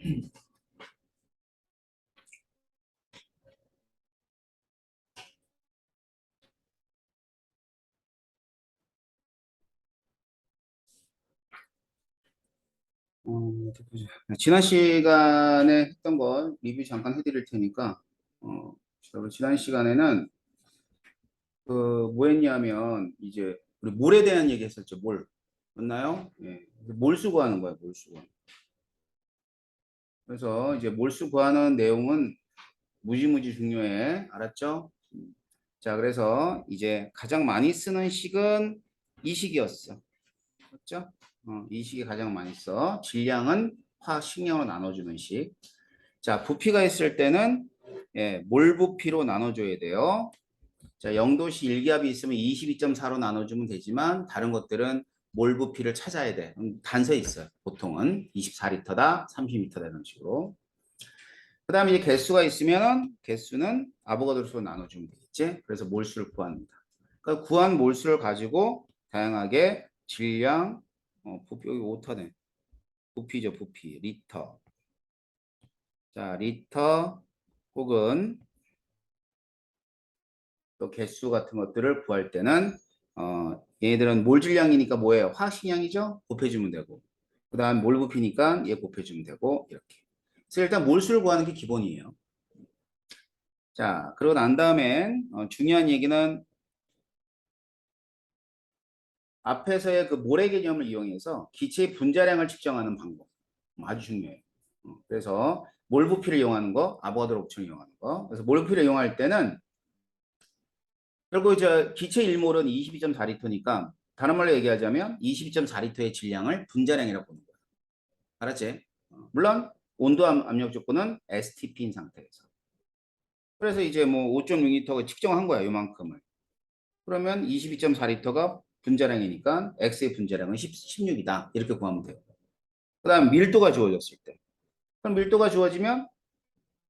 어디 보자. 지난 시간에 했던 거 리뷰 잠깐 해드릴 테니까, 지난 시간에는 뭐 했냐면, 이제, 우리 몰에 대한 얘기 했었죠, 몰. 맞나요? 예. 몰수 구하는 거예요, 몰수 구하는. 그래서 이제 몰수 구하는 내용은 무지무지 중요해. 알았죠? 자, 그래서 이제 가장 많이 쓰는 식은 이 식이었어. 맞죠? 이 식이 가장 많이 써. 질량은 화학 식량으로 나눠주는 식. 자, 부피가 있을 때는 예, 몰 부피로 나눠줘야 돼요. 자, 0도씨 일기압이 있으면 22.4로 나눠주면 되지만 다른 것들은 몰 부피를 찾아야 돼. 단서 있어요. 보통은 24리터다, 30리터다 이런 식으로. 그 다음에 이제 개수가 있으면 개수는 아보가드로수로 나눠주면 되겠지. 그래서 몰수를 구합니다. 그러니까 구한 몰수를 가지고 다양하게 질량, 부피, 여기 오타네. 부피죠, 부피. 리터. 자, 리터 혹은 또 개수 같은 것들을 구할 때는 얘네들은 몰 질량이니까 뭐예요? 화학식량이죠? 곱해주면 되고 그 다음 몰 부피니까 얘 곱해주면 되고 이렇게. 그래서 일단 몰수를 구하는 게 기본이에요. 자, 그러고 난 다음엔 중요한 얘기는 앞에서의 그 모래 개념을 이용해서 기체의 분자량을 측정하는 방법. 아주 중요해요. 그래서 몰 부피를 이용하는 거, 아보가드로 곱창을 이용하는 거. 그래서 몰 부피를 이용할 때는 결국 이제 기체 1몰은 22.4리터니까 다른 말로 얘기하자면 22.4리터의 질량을 분자량이라고 보는 거야. 알았지? 물론 온도 압력 조건은 STP인 상태에서. 그래서 이제 뭐 5.6리터 측정한 거야, 요만큼을. 그러면 22.4리터가 분자량이니까 X의 분자량은 16이다. 이렇게 구하면 돼요. 그 다음 밀도가 주어졌을 때. 그럼 밀도가 주어지면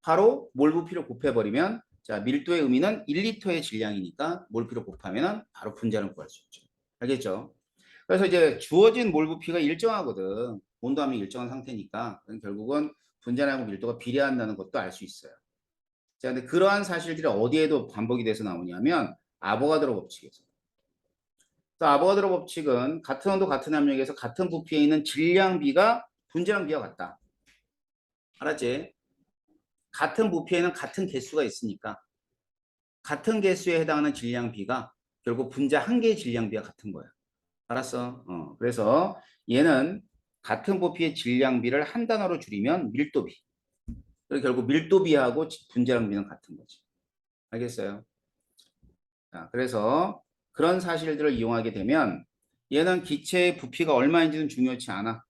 바로 몰부피를 곱해버리면 자, 밀도의 의미는 1리터의 질량이니까 몰피로 곱하면 바로 분자를 구할 수 있죠. 알겠죠? 그래서 이제 주어진 몰부피가 일정하거든. 온도함이 일정한 상태니까 결국은 분자량하고 밀도가 비례한다는 것도 알 수 있어요. 자, 근데 그러한 사실들이 어디에도 반복이 돼서 나오냐면 아보가드로 법칙에서. 또 아보가드로 법칙은 같은 온도 같은 압력에서 같은 부피에 있는 질량비가 분자량 비와 같다. 알았지? 같은 부피에는 같은 개수가 있으니까 같은 개수에 해당하는 질량비가 결국 분자 한 개의 질량비와 같은 거야. 알았어? 그래서 얘는 같은 부피의 질량비를 한 단어로 줄이면 밀도비. 그리고 결국 밀도비하고 분자량비는 같은 거지. 알겠어요? 자, 그래서 그런 사실들을 이용하게 되면 얘는 기체의 부피가 얼마인지는 중요치 않아.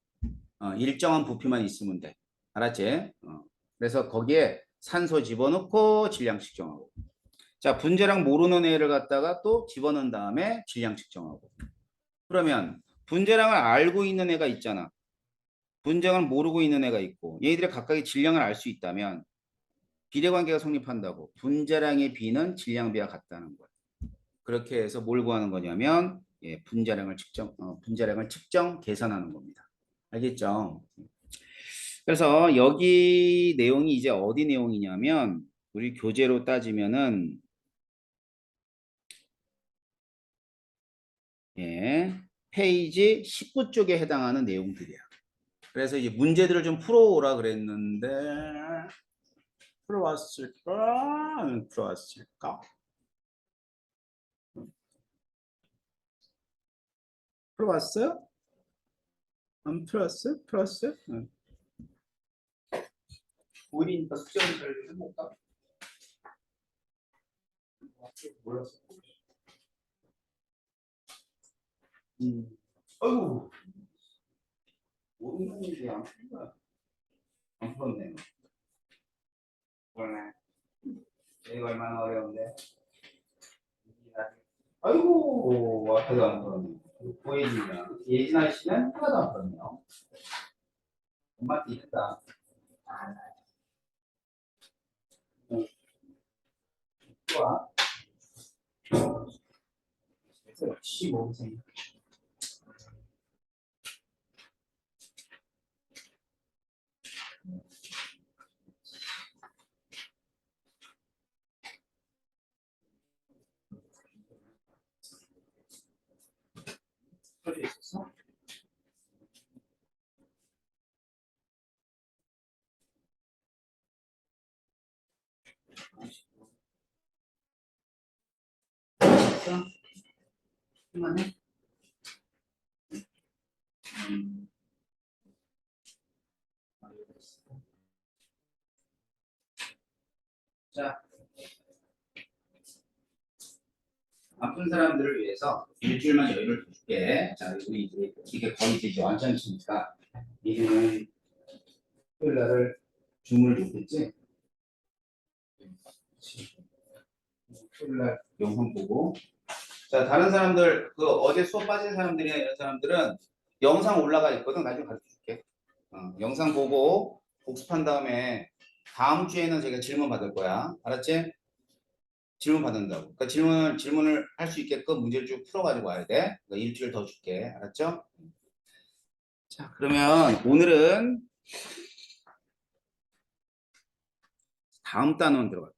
일정한 부피만 있으면 돼. 알았지? 그래서 거기에 산소 집어넣고 질량 측정하고. 자, 분자량 모르는 애를 갖다가 또 집어넣은 다음에 질량 측정하고. 그러면 분자량을 알고 있는 애가 있잖아. 분자량을 모르고 있는 애가 있고 얘들의 각각의 질량을 알 수 있다면 비례관계가 성립한다고. 분자량의 비는 질량비와 같다는 거야. 그렇게 해서 뭘 구하는 거냐면 예, 분자량을 측정 계산하는 겁니다. 알겠죠? 그래서 여기 내용이 이제 어디 내용이냐면 우리 교재로 따지면은 예, 페이지 19쪽에 해당하는 내용들이야. 그래서 이제 문제들을 좀 풀어오라 그랬는데 풀어왔을까? 안 풀어왔을까? 풀어왔어요? 안 풀었어요? 풀었어요? 응. 보이니까 숙제를 잘 해볼까? 몰랐어. 어이구, 모르는 일이 안 풀린 거야. 안 풀었네. 그러네. 이거 얼마나 어려운데. 아이고, 앞에도 안 풀었네. 보이지냐. 예진아 씨는 하나도 안 풀었네요. 엄마한테 이쁘다. 응, 좋아. 그래서 역시 모르세요. 그만해. 자, 아픈 사람들을 위해서 일주일만 여유를 줄게. 자, 우리 이제 이게 거의 이제 완전히 지니까 이제는 토요일 날을 주문을 줬겠지? 토요일 날 영상 보고. 자, 다른 사람들, 그 어제 수업 빠진 사람들이나 이런 사람들은 영상 올라가 있거든. 나중에 가르쳐 줄게. 영상 보고 복습한 다음에 다음 주에는 제가 질문 받을 거야. 알았지? 질문 받는다고. 그러니까 질문을 할 수 있게끔 문제를 쭉 풀어가지고 와야 돼. 그러니까 일주일 더 줄게. 알았죠? 자, 그러면 오늘은 다음 단원 들어갈게요.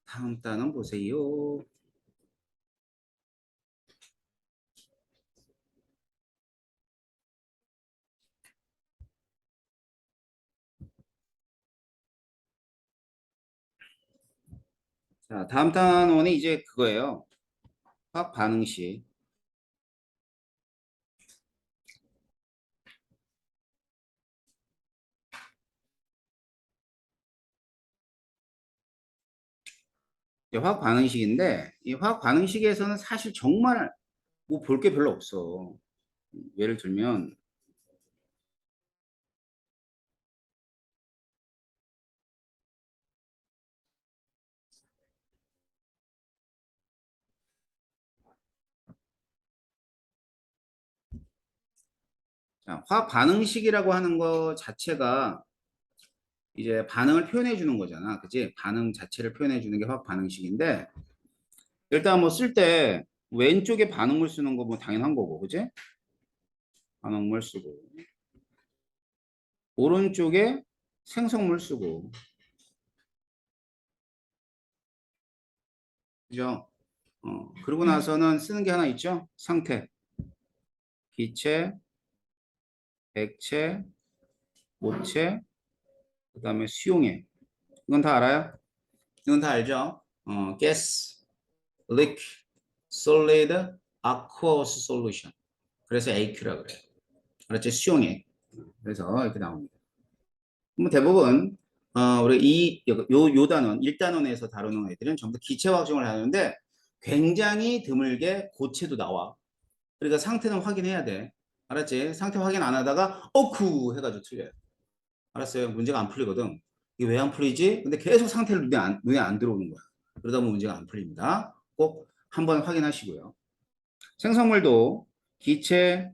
다음 단원 보세요. 자, 다음 단원이 이제 그거예요. 화학 반응식. 화학 반응식인데 이 화학 반응식에서는 사실 정말 뭐 볼 게 별로 없어. 예를 들면 자, 화학 반응식이라고 하는 거 자체가 이제 반응을 표현해 주는 거잖아. 그치? 반응 자체를 표현해 주는 게 화학 반응식인데 일단 뭐 쓸 때 왼쪽에 반응물 쓰는 거 뭐 당연한 거고. 그치? 반응물 쓰고 오른쪽에 생성물 쓰고 그죠? 그러고 나서는 쓰는 게 하나 있죠? 상태. 기체, 액체, 모체, 그 다음에 수용액. 이건 다 알아요? 이건 다 알죠? gas, liquid, solid, aqueous solution. 그래서 AQ라 그래요. 그렇지? 수용액. 그래서 이렇게 나옵니다. 뭐 대부분 우리 요 단원 1단원에서 다루는 애들은 전부 기체화 학종을 하는데 굉장히 드물게 고체도 나와. 그러니까 상태는 확인해야 돼. 알았지? 상태 확인 안 하다가 어쿠 해가지고 틀려요. 알았어요? 문제가 안 풀리거든. 이게 왜 안 풀리지? 근데 계속 상태를 눈에 안 들어오는 거야. 그러다 보면 문제가 안 풀립니다. 꼭 한번 확인하시고요. 생성물도 기체,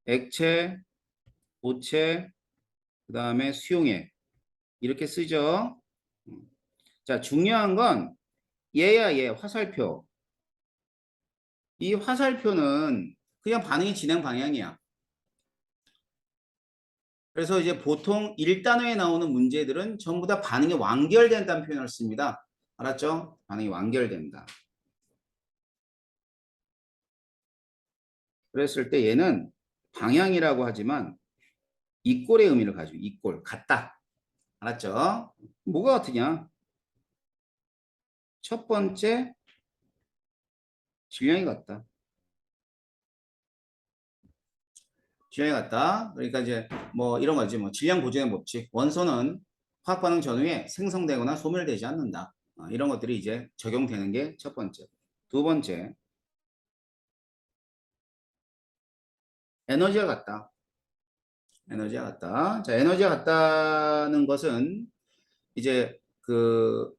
액체, 고체, 그 다음에 수용액 이렇게 쓰죠. 자, 중요한 건 얘야 얘 화살표. 이 화살표는 그냥 반응의 진행 방향이야. 그래서 이제 보통 1단원에 나오는 문제들은 전부 다 반응이 완결된다는 표현을 씁니다. 알았죠? 반응이 완결된다. 그랬을 때 얘는 방향이라고 하지만 이꼴의 의미를 가지고 이꼴 같다. 알았죠? 뭐가 같으냐? 첫 번째 질량이 같다. 질량이 같다. 그러니까 이제 뭐 이런 거지. 뭐 질량 보존의 법칙. 원소는 화학 반응 전후에 생성되거나 소멸되지 않는다. 이런 것들이 이제 적용되는 게 첫 번째. 두 번째, 에너지가 같다. 에너지가 같다. 자, 에너지가 같다는 것은 이제 그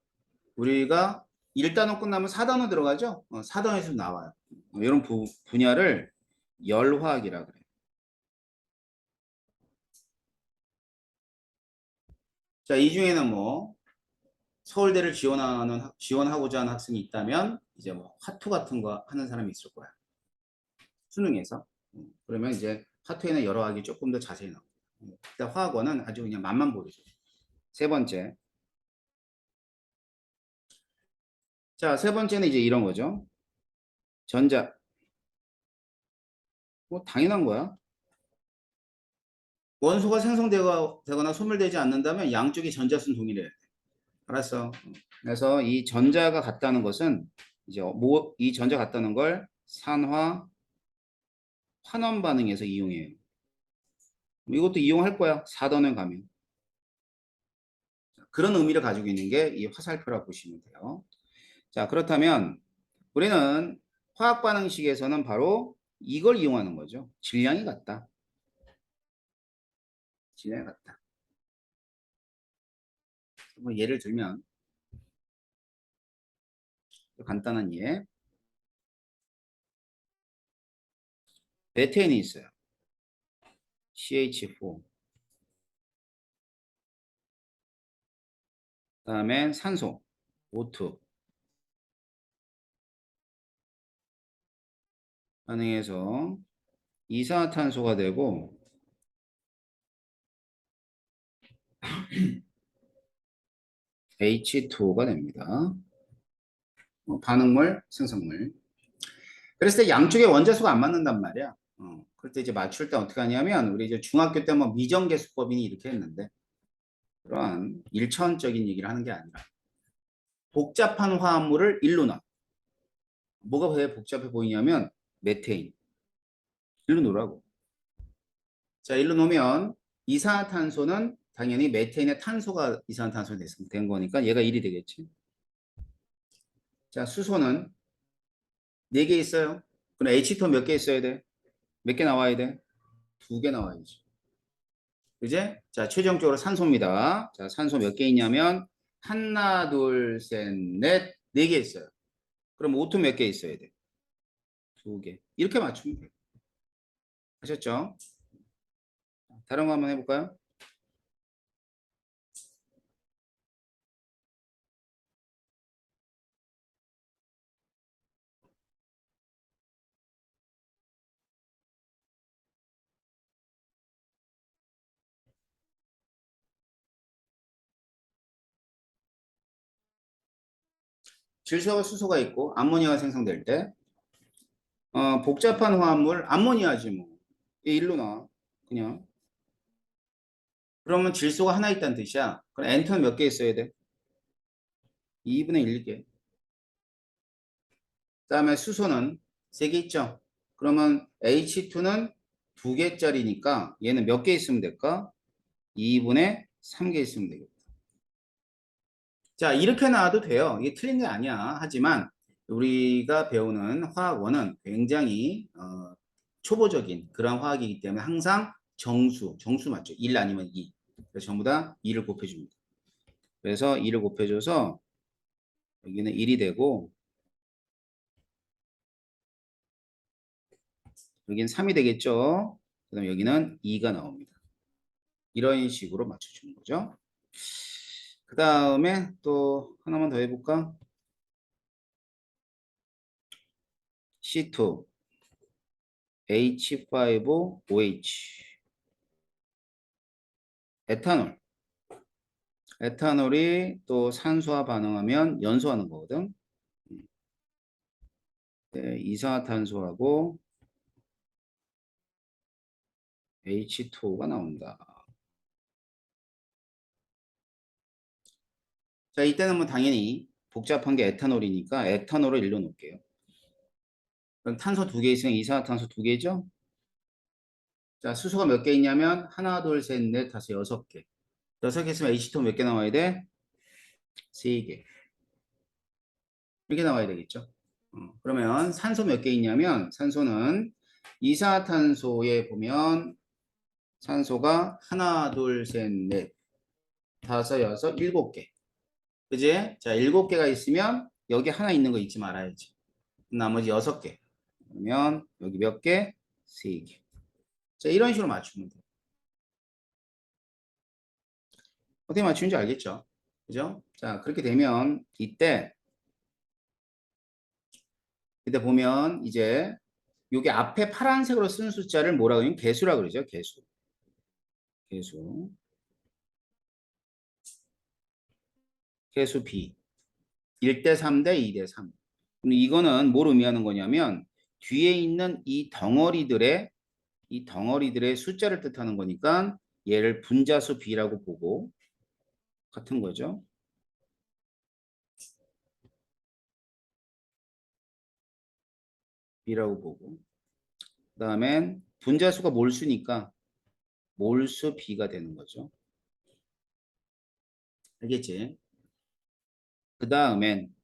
우리가 1단원 끝나면 4단원 들어가죠? 4단원에서 나와요. 이런 분야를 열화학이라 그래요. 자, 이 중에는 뭐 서울대를 지원하고자 하는 학생이 있다면 이제 뭐 화투 같은 거 하는 사람이 있을 거야. 수능에서. 그러면 이제 화투에는 여러 학이 조금 더 자세히 나옵니다. 일단 화학원은 아주 그냥 맛만 보여줘. 세 번째. 자, 세 번째는 이제 이런 거죠. 전자. 뭐 당연한 거야. 원소가 생성되거나 소멸되지 않는다면 양쪽이 전자수는 동일해야 돼. 알았어. 그래서 이 전자가 같다는 것은 이제 이 전자 같다는 걸 산화 환원 반응에서 이용해요. 이것도 이용할 거야. 4단원 가면. 그런 의미를 가지고 있는 게 이 화살표라고 보시면 돼요. 자, 그렇다면 우리는 화학 반응식에서는 바로 이걸 이용하는 거죠. 질량이 같다. 질량이 같다. 뭐 예를 들면 간단한 예. 메테인이 있어요. CH4. 그다음에 산소 O2 반응해서 이산화탄소가 되고 H2O가 됩니다. 반응물, 생성물. 그랬을 때 양쪽의 원자수가 안 맞는단 말이야. 그럴 때 이제 맞출 때 어떻게 하냐면 우리 이제 중학교 때 뭐 미정계수법이니 이렇게 했는데 그러한 일차원적인 얘기를 하는 게 아니라 복잡한 화합물을 일로 놔. 뭐가 왜 복잡해 보이냐면 메테인. 일로 놓으라고. 자, 일로 놓으면 이산화탄소는 당연히 메테인의 탄소가 이산화탄소가 된 거니까 얘가 1이 되겠지. 자, 수소는 4개 있어요. 그럼 H2 몇 개 있어야 돼? 몇 개 나와야 돼? 2개 나와야지. 그제? 자, 최종적으로 산소입니다. 자, 산소 몇 개 있냐면 하나, 둘, 셋, 넷, 4개 있어요. 그럼 O2 몇 개 있어야 돼? 2개. 이렇게 맞추면 돼요. 아셨죠? 다른 거 한번 해볼까요? 질소와 수소가 있고 암모니아가 생성될 때 복잡한 화합물 암모니아지 뭐. 얘 일로 나와. 그냥. 그러면 질소가 하나 있다는 뜻이야. 그럼 엔터는 몇 개 있어야 돼? 2분의 1개. 그다음에 수소는 3개 있죠. 그러면 H2는 2개짜리니까 얘는 몇 개 있으면 될까? 2분의 3개 있으면 되겠다. 자, 이렇게 나와도 돼요. 이게 틀린 게 아니야. 하지만 우리가 배우는 화학원은 굉장히 초보적인 그런 화학이기 때문에 항상 정수 맞죠? 1 아니면 2. 그래서 전부 다 2를 곱해줍니다. 그래서 2를 곱해줘서 여기는 1이 되고 여기는 3이 되겠죠? 그 다음에 여기는 2가 나옵니다. 이런 식으로 맞춰주는 거죠. 그 다음에 또 하나만 더 해볼까? C2, H5OH, 에탄올. 에탄올이 또 산소와 반응하면 연소하는 거거든. 네, 이산화탄소하고 H2O가 나온다. 자, 이때는 뭐 당연히 복잡한 게 에탄올이니까 에탄올을 일로 놓을게요. 그럼 탄소 2개 있으면 이산화탄소 2개죠? 자, 수소가 몇 개 있냐면 하나, 둘, 셋, 넷, 다섯, 6개. 6개 있으면 H2O 몇 개 나와야 돼? 3개. 이렇게 나와야 되겠죠? 그러면 산소 몇 개 있냐면 산소는 이산화탄소에 보면 산소가 하나, 둘, 셋, 넷, 다섯, 여섯, 7개. 그지? 자, 7개가 있으면 여기 하나 있는 거 잊지 말아야지. 나머지 6개. 그러면 여기 몇 개? 3개. 자, 이런 식으로 맞추면 돼요. 어떻게 맞추는지 알겠죠? 그죠? 자, 그렇게 되면 이때 보면 이제 여기 앞에 파란색으로 쓴 숫자를 뭐라고 하냐면 개수라고 그러죠. 개수. 개수. 개수 B. 1대 3대 2대 3. 그럼 이거는 뭘 의미하는 거냐면 뒤에 있는 이 덩어리들의 숫자를 뜻하는 거니까 얘를 분자수 B라고 보고 같은 거죠. B라고 보고 그 다음엔 분자수가 몰수니까 몰수 B가 되는 거죠. 알겠지? 그 다음엔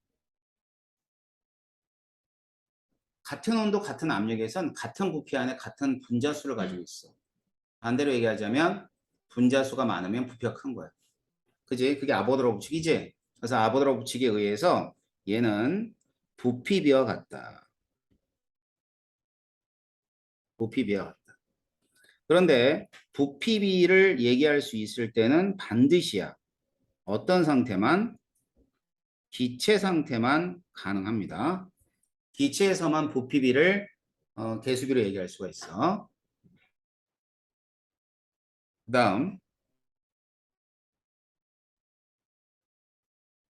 같은 온도 같은 압력에선 같은 부피 안에 같은 분자수를 가지고 있어. 반대로 얘기하자면 분자수가 많으면 부피가 큰 거야. 그지? 그게 아보드로 법칙이지? 그래서 아보드로 법칙에 의해서 얘는 부피 비와 같다. 부피 비와 같다. 그런데 부피 비를 얘기할 수 있을 때는 반드시야. 어떤 상태만? 기체 상태만 가능합니다. 기체에서만 부피 비를 개수비로 얘기할 수가 있어. 그 다음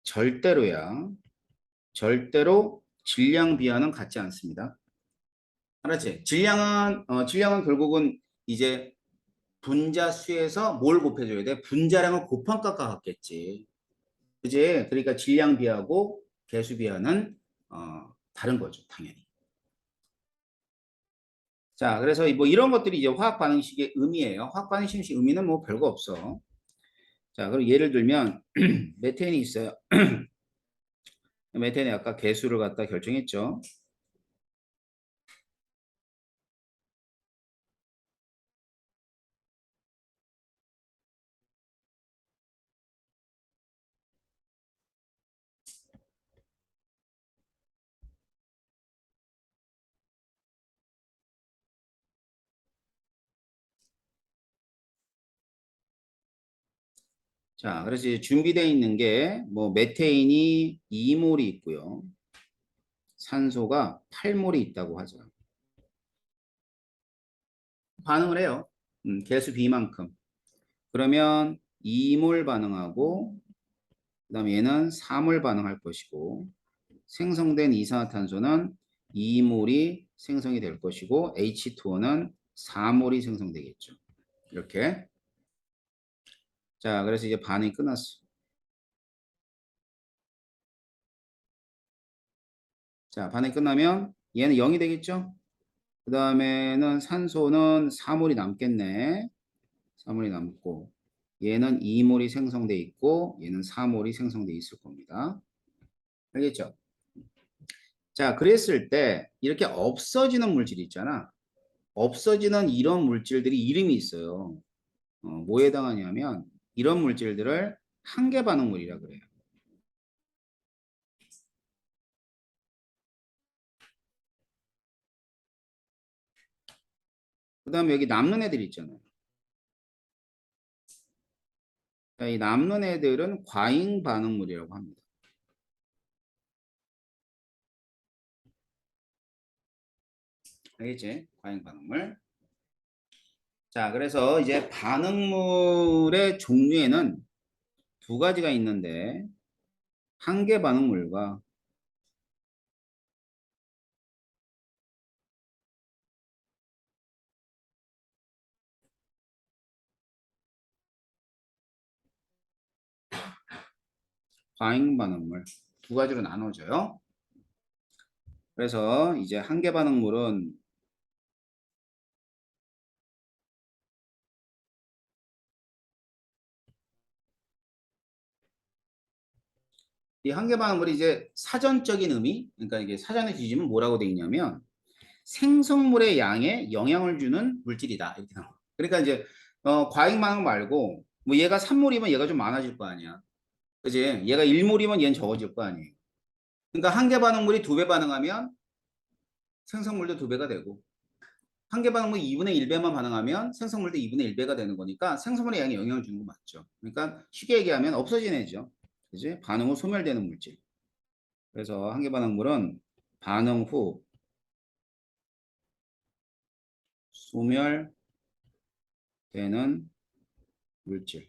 절대로야. 절대로 질량 비하는 같지 않습니다. 알았지? 질량은 결국은 이제 분자수에서 뭘 곱해줘야 돼? 분자량을 곱한 값과 같겠지. 그지? 그러니까 질량 비하고 개수 비하는 다른 거죠, 당연히. 자, 그래서 뭐 이런 것들이 이제 화학 반응식의 의미예요. 화학 반응식 의미는 뭐 별거 없어. 자, 그럼 예를 들면 메테인이 있어요. 메테인이 아까 개수를 갖다 결정했죠. 자, 그래서 이제 준비되어 있는 게 뭐 메테인이 2몰이 있고요. 산소가 8몰이 있다고 하죠. 반응을 해요. 개수 B만큼. 그러면 2몰 반응하고 그다음에 얘는 3몰 반응할 것이고 생성된 이산화탄소는 2몰이 생성이 될 것이고 H2O는 4몰이 생성되겠죠. 이렇게. 자, 그래서 이제 반응이 끝났어. 자, 반응이 끝나면 얘는 0이 되겠죠? 그 다음에는 산소는 4몰이 남겠네. 4몰이 남고 얘는 2몰이 생성돼 있고 얘는 4몰이 생성돼 있을 겁니다. 알겠죠? 자, 그랬을 때 이렇게 없어지는 물질이 있잖아. 없어지는 이런 물질들이 이름이 있어요. 뭐에 해당하냐면 이런 물질들을 한계 반응물이라 그래요. 그 다음에 여기 남는 애들 있잖아요. 자, 이 남는 애들은 과잉 반응물이라고 합니다. 알겠지? 과잉 반응물. 자, 그래서 이제 반응물의 종류에는 두 가지가 있는데 한계 반응물과 과잉 반응물 두 가지로 나눠져요. 그래서 이제 한계 반응물은 이 한계 반응물이 이제 사전적인 의미, 그러니까 이게 사전에 뒤지면 뭐라고 돼 있냐면 생성물의 양에 영향을 주는 물질이다. 이렇게 나와. 그러니까 이제 과잉 반응 말고 뭐 얘가 3몰이면 얘가 좀 많아질 거 아니야. 그지? 얘가 1몰이면 얘는 적어질 거 아니에요. 그러니까 한계 반응물이 2배 반응하면 생성물도 2배가 되고 한계 반응물이 2분의 1배만 반응하면 생성물도 2분의 1배가 되는 거니까 생성물의 양에 영향을 주는 거 맞죠. 그러니까 쉽게 얘기하면 없어지는 애죠. 그지? 반응 후 소멸되는 물질. 그래서 한계 반응물은 반응 후 소멸되는 물질.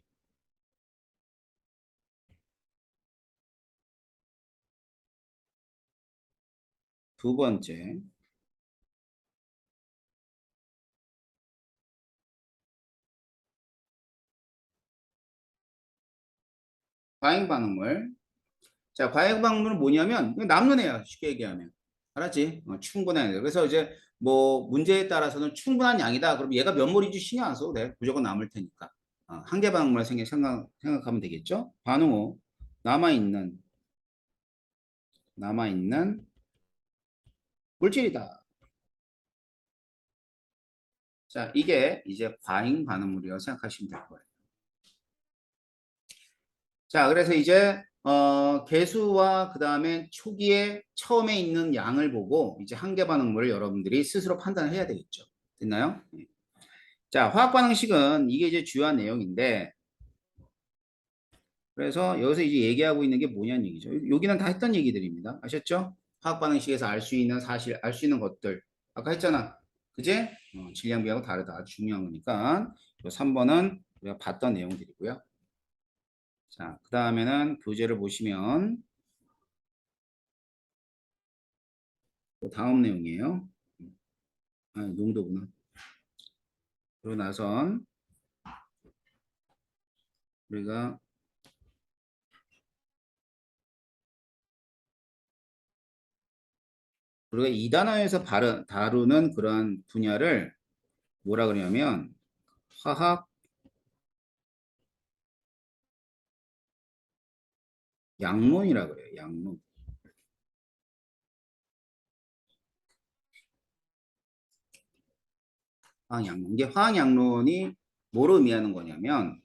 두 번째, 과잉 반응물. 자, 과잉 반응물은 뭐냐면 남는 애야. 쉽게 얘기하면. 알았지? 충분한 애. 그래서 이제 뭐 문제에 따라서는 충분한 양이다. 그럼 얘가 몇 몰인지 신경 안 써도 돼. 무조건 남을 테니까. 한계 반응물 생각하면 되겠죠? 반응 후 남아있는 물질이다. 자, 이게 이제 과잉 반응물이라고 생각하시면 될 거예요. 자, 그래서 이제 개수와 그 다음에 초기에 처음에 있는 양을 보고 이제 한계 반응물을 여러분들이 스스로 판단을 해야 되겠죠. 됐나요? 네. 자, 화학 반응식은 이게 이제 주요한 내용인데 그래서 여기서 이제 얘기하고 있는 게 뭐냐는 얘기죠. 여기는 다 했던 얘기들입니다. 아셨죠? 화학 반응식에서 알 수 있는 사실, 알 수 있는 것들. 아까 했잖아. 그제? 질량비하고 다르다. 아주 중요한 거니까. 3번은 우리가 봤던 내용들이고요. 자, 그 다음에는 교재를 보시면 다음 내용이에요. 농도구나. 그리고 나선 우리가 이 단어에서 다루는 그러한 분야를 뭐라 그러냐면 화학 양론이라 그래요. 양론. 화학 양론. 이게 화학 양론이 뭐로 의미하는 거냐면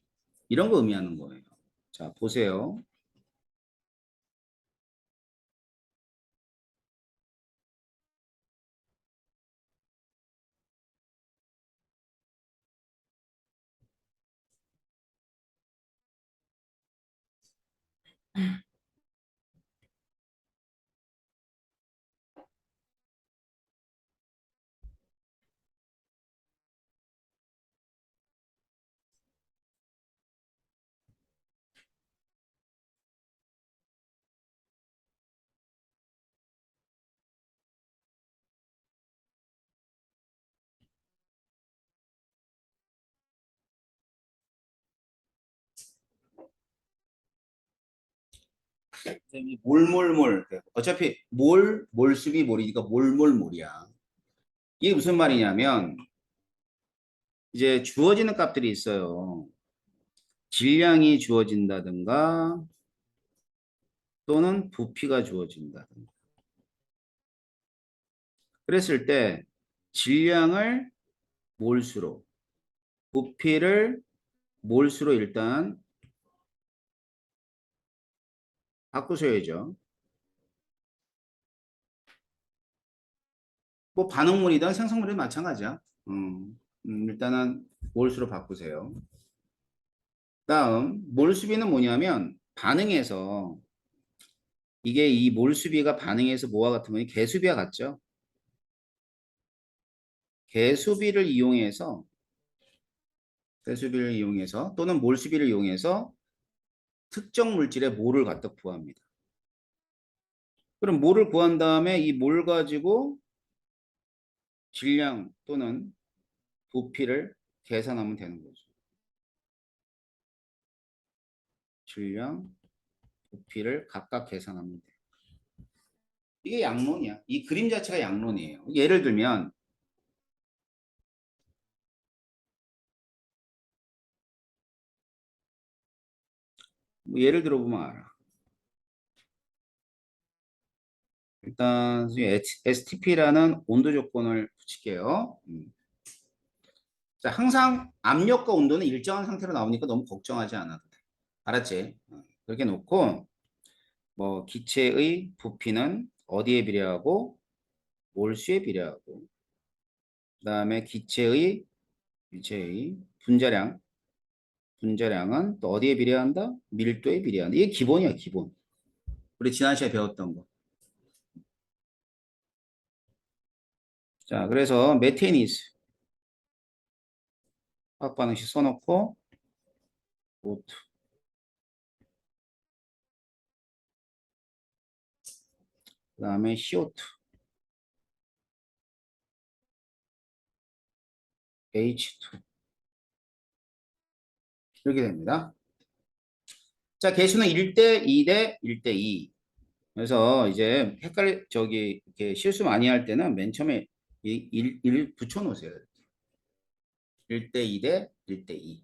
이런 거 의미하는 거예요. 자, 보세요. 몰몰몰. 어차피 몰수비 몰이니까 몰몰몰이야. 이게 무슨 말이냐면 이제 주어지는 값들이 있어요. 질량이 주어진다든가 또는 부피가 주어진다든가. 그랬을 때 질량을 몰수로, 부피를 몰수로 일단 바꾸셔야죠. 뭐 반응물이든 생성물이든 마찬가지야. 일단은 몰수로 바꾸세요. 다음 몰수비는 뭐냐면 반응에서 이게 이 몰수비가 반응에서 뭐와 같은 거니? 개수비와 같죠? 개수비를 이용해서 개수비를 이용해서 또는 몰수비를 이용해서 특정 물질의 몰을 갖다 구합니다. 그럼 몰을 구한 다음에 이 몰 가지고 질량 또는 부피를 계산하면 되는 거죠. 질량, 부피를 각각 계산하면 돼. 이게 양론이야. 이 그림 자체가 양론이에요. 예를 들면 뭐 예를 들어보면 알아. 일단 STP라는 온도 조건을 붙일게요. 자, 항상 압력과 온도는 일정한 상태로 나오니까 너무 걱정하지 않아도 돼. 알았지? 그렇게 놓고 뭐 기체의 부피는 어디에 비례하고 몰수에 비례하고 그다음에 기체의 분자량은 또 어디에 비례한다? 밀도에 비례한다. 이게 기본이야, 기본. 우리 지난 시간에 배웠던 거. 자, 그래서 메테니스 화학 반응식 써놓고 오트 그다음에 CO2 H2 이렇게 됩니다. 자, 개수는 1대 2대 1대 2. 그래서 이제 이렇게 실수 많이 할 때는 맨 처음에 1 붙여놓으세요. 1대 2대 1대 2.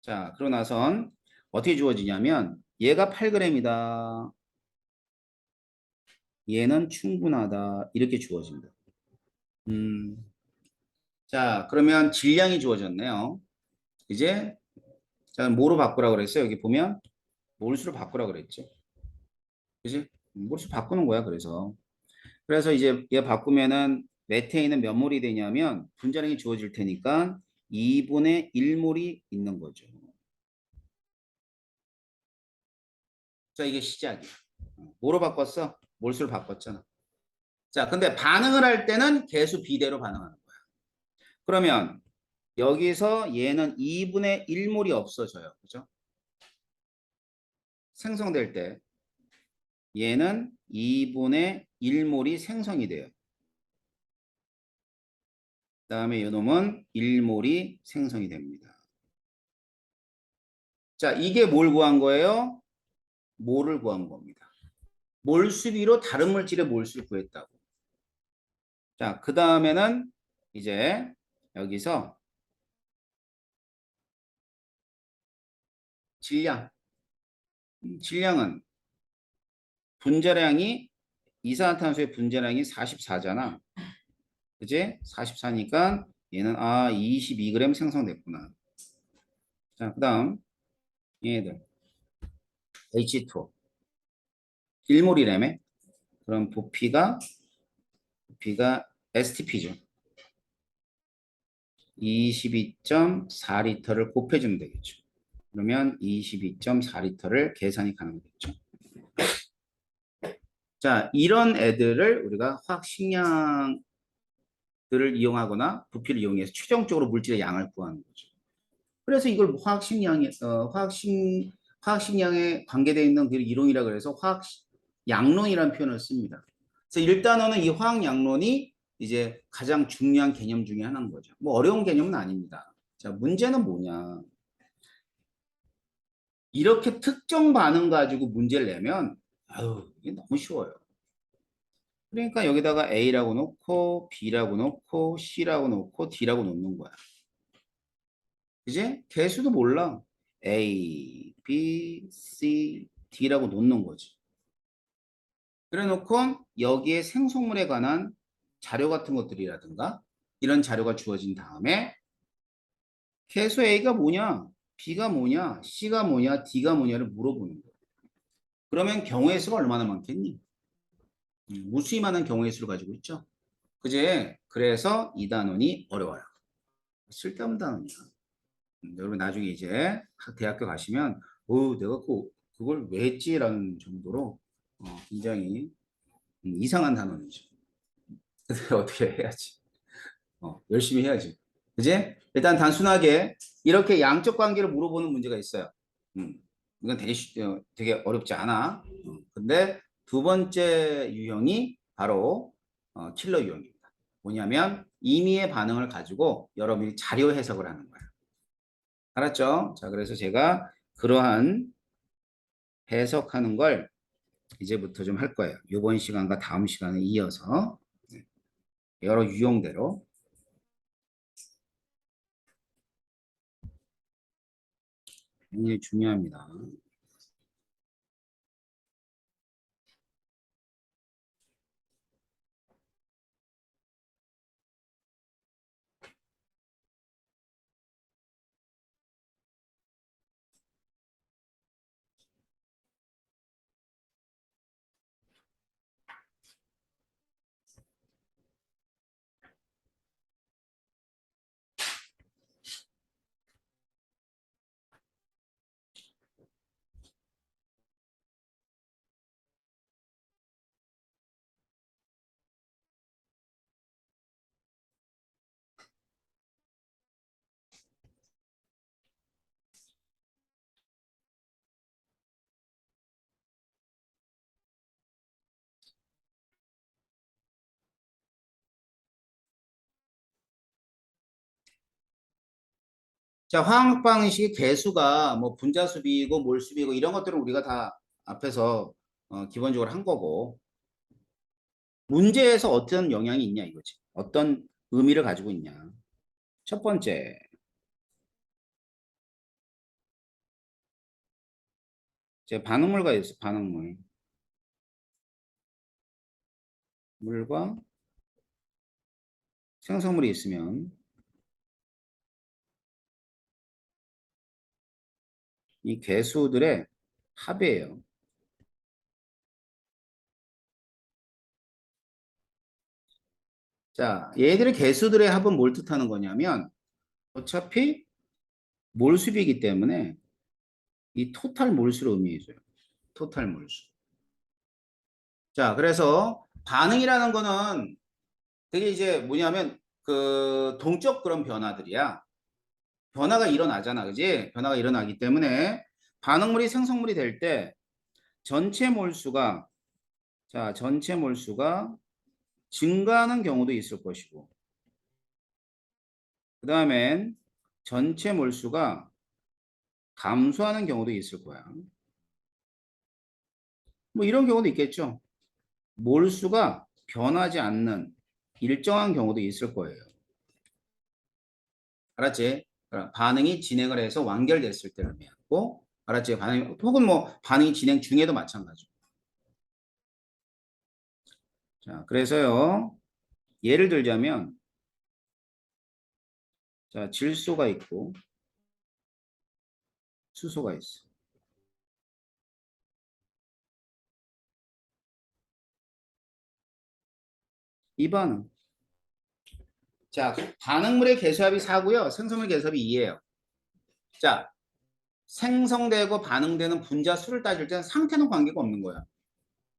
자, 그러고 나선 어떻게 주어지냐면 얘가 8g이다. 얘는 충분하다. 이렇게 주어진다. 음, 자, 그러면 질량이 주어졌네요. 이제 자, 뭐로 바꾸라고 그랬어요? 여기 보면 몰수로 바꾸라고 그랬죠. 그지? 몰수 바꾸는 거야, 그래서. 그래서 이제 얘 바꾸면은 메테인은 몇 몰이 되냐면 분자량이 주어질 테니까 2분의 1몰이 있는 거죠. 자, 이게 시작이야. 뭐로 바꿨어? 몰수로 바꿨잖아. 자, 근데 반응을 할 때는 계수 비대로 반응하는 거야. 그러면 여기서 얘는 2분의 1몰이 없어져요. 그죠? 생성될 때 얘는 2분의 1몰이 생성이 돼요. 그다음에 이놈은 1몰이 생성이 됩니다. 자, 이게 뭘 구한 거예요? 몰을 구한 겁니다. 몰수비로 다른 물질의 몰수를 구했다고. 자, 그 다음에는 이제 여기서 질량. 질량은 분자량이 이산화탄소의 분자량이 44잖아. 그지? 44니까 얘는 22g 생성됐구나. 자, 그 다음 얘들 H2O 1몰이라며? 그럼 부피가 STP죠. 22.4리터를 곱해주면 되겠죠. 그러면 22.4리터를 계산이 가능하겠죠. 자, 이런 애들을 우리가 화학식량들을 이용하거나 부피를 이용해서 최종적으로 물질의 양을 구하는 거죠. 그래서 이걸 화학식량에 관계되어 있는 그 이론이라 그래서 양론이라는 표현을 씁니다. 그래서 일단은 이 화학양론이 이제 가장 중요한 개념 중에 하나인 거죠. 뭐 어려운 개념은 아닙니다. 자, 문제는 뭐냐? 이렇게 특정 반응 가지고 문제를 내면 아유, 이게 너무 쉬워요. 그러니까 여기다가 A라고 놓고 B라고 놓고 C라고 놓고 D라고 놓는 거야. 이제 개수도 몰라. A, B, C, D라고 놓는 거지. 그래 놓고 여기에 생성물에 관한 자료 같은 것들이라든가 이런 자료가 주어진 다음에 개수 A가 뭐냐, B가 뭐냐, C가 뭐냐, D가 뭐냐를 물어보는 거야. 그러면 경우의 수가 얼마나 많겠니? 무수히 많은 경우의 수를 가지고 있죠. 그제? 그래서 이 단원이 어려워요. 쓸데없는 단원이야. 여러분 나중에 이제 대학교 가시면 내가 그걸 왜 했지라는 정도로 굉장히 이상한 단원이죠. 그래서 어떻게 해야지? 열심히 해야지. 그지? 일단 단순하게 이렇게 양적 관계를 물어보는 문제가 있어요. 음, 이건 되게 어렵지 않아. 근데 두 번째 유형이 바로 킬러 유형입니다. 뭐냐면 임의의 반응을 가지고 여러분이 자료 해석을 하는 거예요. 알았죠? 자, 그래서 제가 그러한 해석하는 걸 이제부터 좀 할 거예요. 이번 시간과 다음 시간에 이어서 여러 유형대로 굉장히 중요합니다. 자, 화학 방식의 개수가 뭐 분자수비고 몰수비고 이런 것들은 우리가 다 앞에서 기본적으로 한 거고 문제에서 어떤 영향이 있냐 이거지. 어떤 의미를 가지고 있냐. 첫 번째, 제 반응물과 있어. 반응물. 물과 생성물이 있으면 이 개수들의 합이에요. 자, 얘들의 개수들의 합은 뭘 뜻하는 거냐면 어차피 몰수비이기 때문에 이 토탈 몰수를 의미해줘요. 토탈 몰수. 자, 그래서 반응이라는 거는 그게 이제 뭐냐면 그 동적 그런 변화들이야. 변화가 일어나잖아. 그지? 변화가 일어나기 때문에 반응물이 생성물이 될 때 전체 몰수가 자, 전체 몰수가 증가하는 경우도 있을 것이고 그다음엔 전체 몰수가 감소하는 경우도 있을 거야. 뭐 이런 경우도 있겠죠. 몰수가 변하지 않는 일정한 경우도 있을 거예요. 알았지? 반응이 진행을 해서 완결됐을 때를 의미하고 알았지? 반응 혹은 뭐 반응이 진행 중에도 마찬가지고. 자, 그래서요. 예를 들자면 자, 질소가 있고 수소가 있어. 이 반응. 자, 반응물의 개수합이 4고요. 생성물 개수합이 2예요. 자, 생성되고 반응되는 분자 수를 따질 때는 상태는 관계가 없는 거야.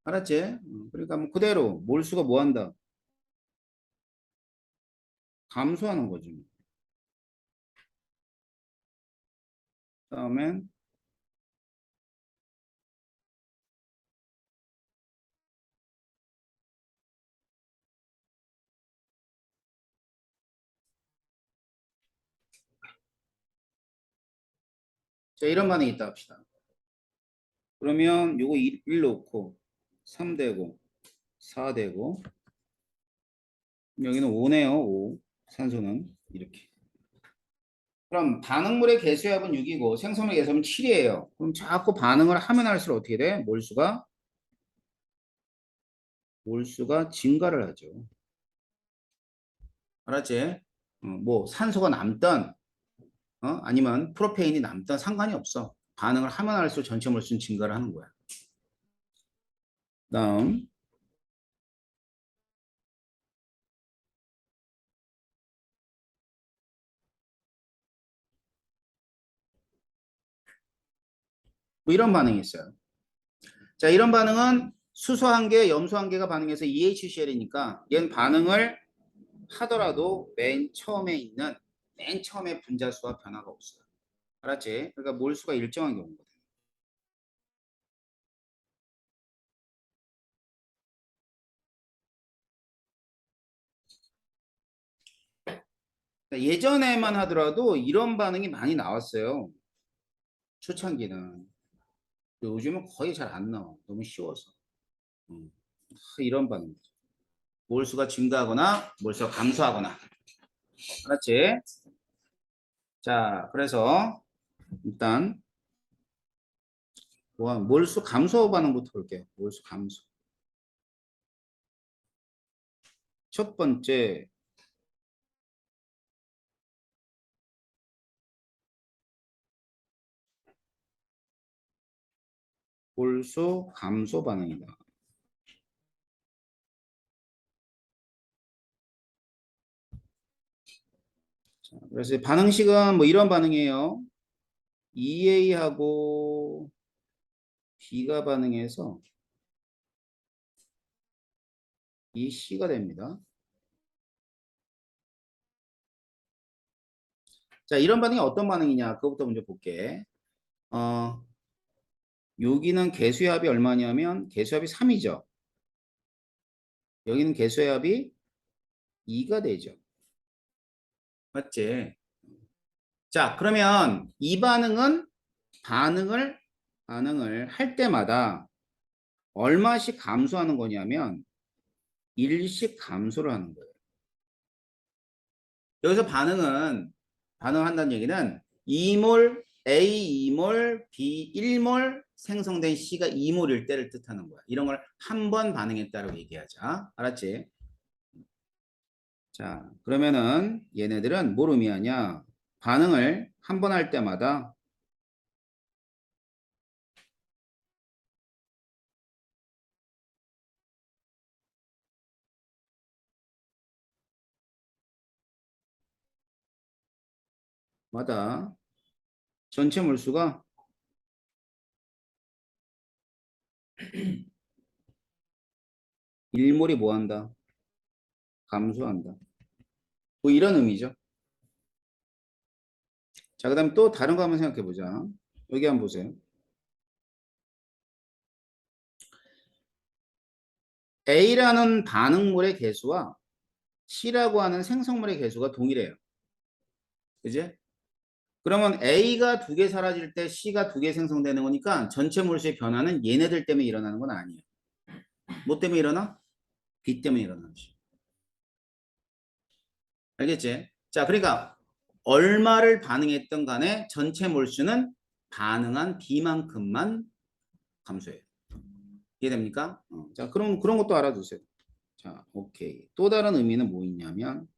알았지? 그러니까 뭐 그대로 몰수가 뭐 한다? 감소하는 거지. 그다음에 자, 이런 반응이 있다 합시다. 그러면 요거 1 놓고 3 되고 4 되고 여기는 5네요. 5. 산소는 이렇게. 그럼 반응물의 개수합은 6이고 생성물 개수합은 7이에요. 그럼 자꾸 반응을 하면 할수록 어떻게 돼? 몰수가 증가를 하죠. 알았지? 뭐 산소가 남던 아니면 프로페인이 남던 상관이 없어. 반응을 하면 할수록 전체 몰수는 증가를 하는 거야. 다음 뭐 이런 반응이 있어요. 자, 이런 반응은 수소 한 개, 염소 한 개가 반응해서 EHCl이니까 얘는 반응을 하더라도 맨 처음에 분자수와 변화가 없어요. 알았지? 그러니까 몰수가 일정한 경우거든. 그러니까 예전에만 하더라도 이런 반응이 많이 나왔어요. 초창기는. 요즘은 거의 잘 안 나와. 너무 쉬워서. 이런 반응. 몰수가 증가하거나 몰수가 감소하거나. 알았지? 자, 그래서 일단 몰수 감소 반응부터 볼게요. 몰수 감소. 첫 번째, 몰수 감소 반응이다. 자, 그래서 반응식은 뭐 이런 반응이에요. EA하고 B가 반응해서 이 C가 됩니다. 자, 이런 반응이 어떤 반응이냐? 그거부터 먼저 볼게. 어, 여기는 개수의 합이 얼마냐면 개수합이 3이죠. 여기는 개수의 합이 2가 되죠. 맞지? 자, 그러면 이 반응은 반응을 할 때마다 얼마씩 감소하는 거냐면 일씩 감소를 하는 거예요. 여기서 반응한다는 얘기는 2몰 A 2몰 B 1몰 생성된 C가 2몰일 때를 뜻하는 거야. 이런 걸 한 번 반응했다고 얘기하자. 알았지? 자, 그러면은 얘네들은 뭘 의미하냐? 반응을 한 번 할 때마다 전체 몰수가 1몰이 뭐 한다? 감소한다. 뭐 이런 의미죠. 자, 그 다음에 또 다른 거 한번 생각해 보자. 여기 한번 보세요. A라는 반응물의 개수와 C라고 하는 생성물의 개수가 동일해요. 그지? 그러면 A가 두 개 사라질 때 C가 두 개 생성되는 거니까 전체 몰수의 변화는 얘네들 때문에 일어나는 건 아니에요. 뭐 때문에 일어나? B 때문에 일어나지. 알겠지? 자, 그러니까 얼마를 반응했던 간에 전체 몰수는 반응한 B만큼만 감소해요. 이해됩니까? 자, 그럼 그런 것도 알아두세요. 자, 오케이. 또 다른 의미는 뭐 있냐면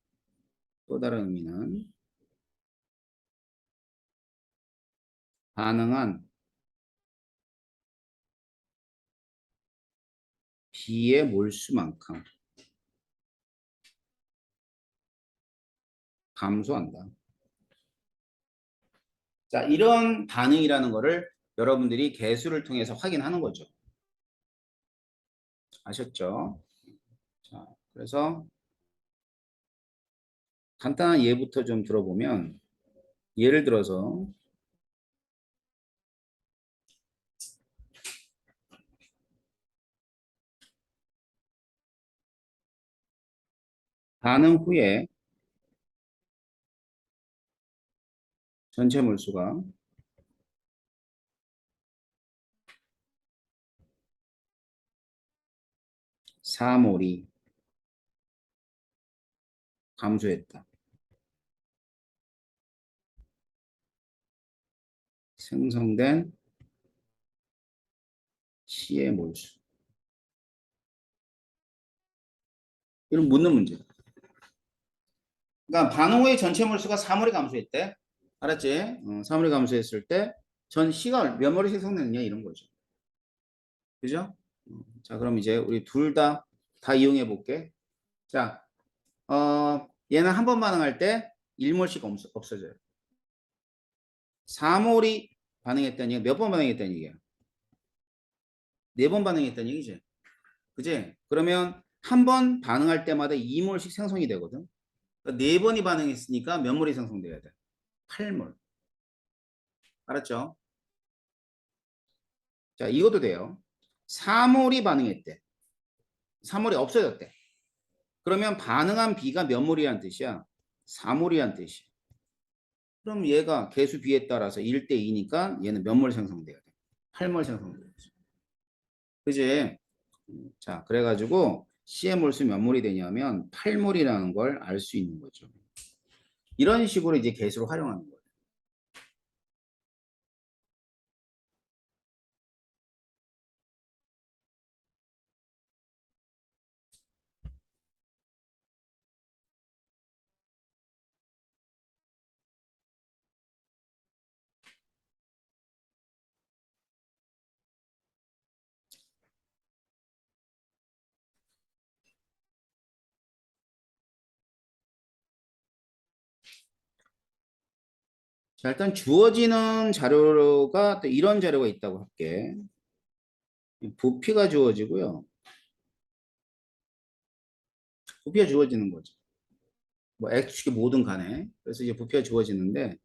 또 다른 의미는 반응한 B의 몰수만큼 감소한다. 자, 이런 반응이라는 거를 여러분들이 개수를 통해서 확인하는 거죠. 아셨죠? 자, 그래서 간단한 예부터 좀 들어보면 예를 들어서 반응 후에 전체 몰수가 4몰이 감소했다. 생성된 C의 몰수. 이런 묻는 문제. 그러니까 반응 후에 전체 몰수가 4몰이 감소했대. 알았지? 4몰이 감소했을 때 전 C가 몇 몰이 생성됐느냐 이런 거죠. 그죠? 자, 그럼 이제 우리 둘 다 이용해 볼게. 자, 얘는 한 번 반응할 때 1몰씩 없어져요. 4몰이 반응했다는 얘기가 몇 번 반응했다는 얘기야? 4번 반응했다는 얘기지. 그지? 그러면 한 번 반응할 때마다 2몰씩 생성이 되거든. 그러니까 4번이 반응했으니까 몇 몰이 생성돼야 돼? 8몰. 알았죠? 자, 이것도 돼요. 4몰이 반응했대. 3몰이 없어졌대. 그러면 반응한 B가 몇 몰이란 뜻이야? 4몰이란 뜻이야. 그럼 얘가 개수 B에 따라서 1대 2니까 얘는 몇 몰 생성돼야 돼? 8몰 생성돼야지. 그지? 자, 그래가지고 C의 몰수 몇 몰이 되냐면 8몰이라는 걸 알 수 있는 거죠. 이런 식으로 이제 개수를 활용하는 거예요. 자, 일단 주어지는 자료가 또 이런 자료가 있다고 할게. 부피가 주어지고요. 부피가 주어지는 거죠. 뭐 X축이 뭐든 간에. 그래서 이제 부피가 주어지는데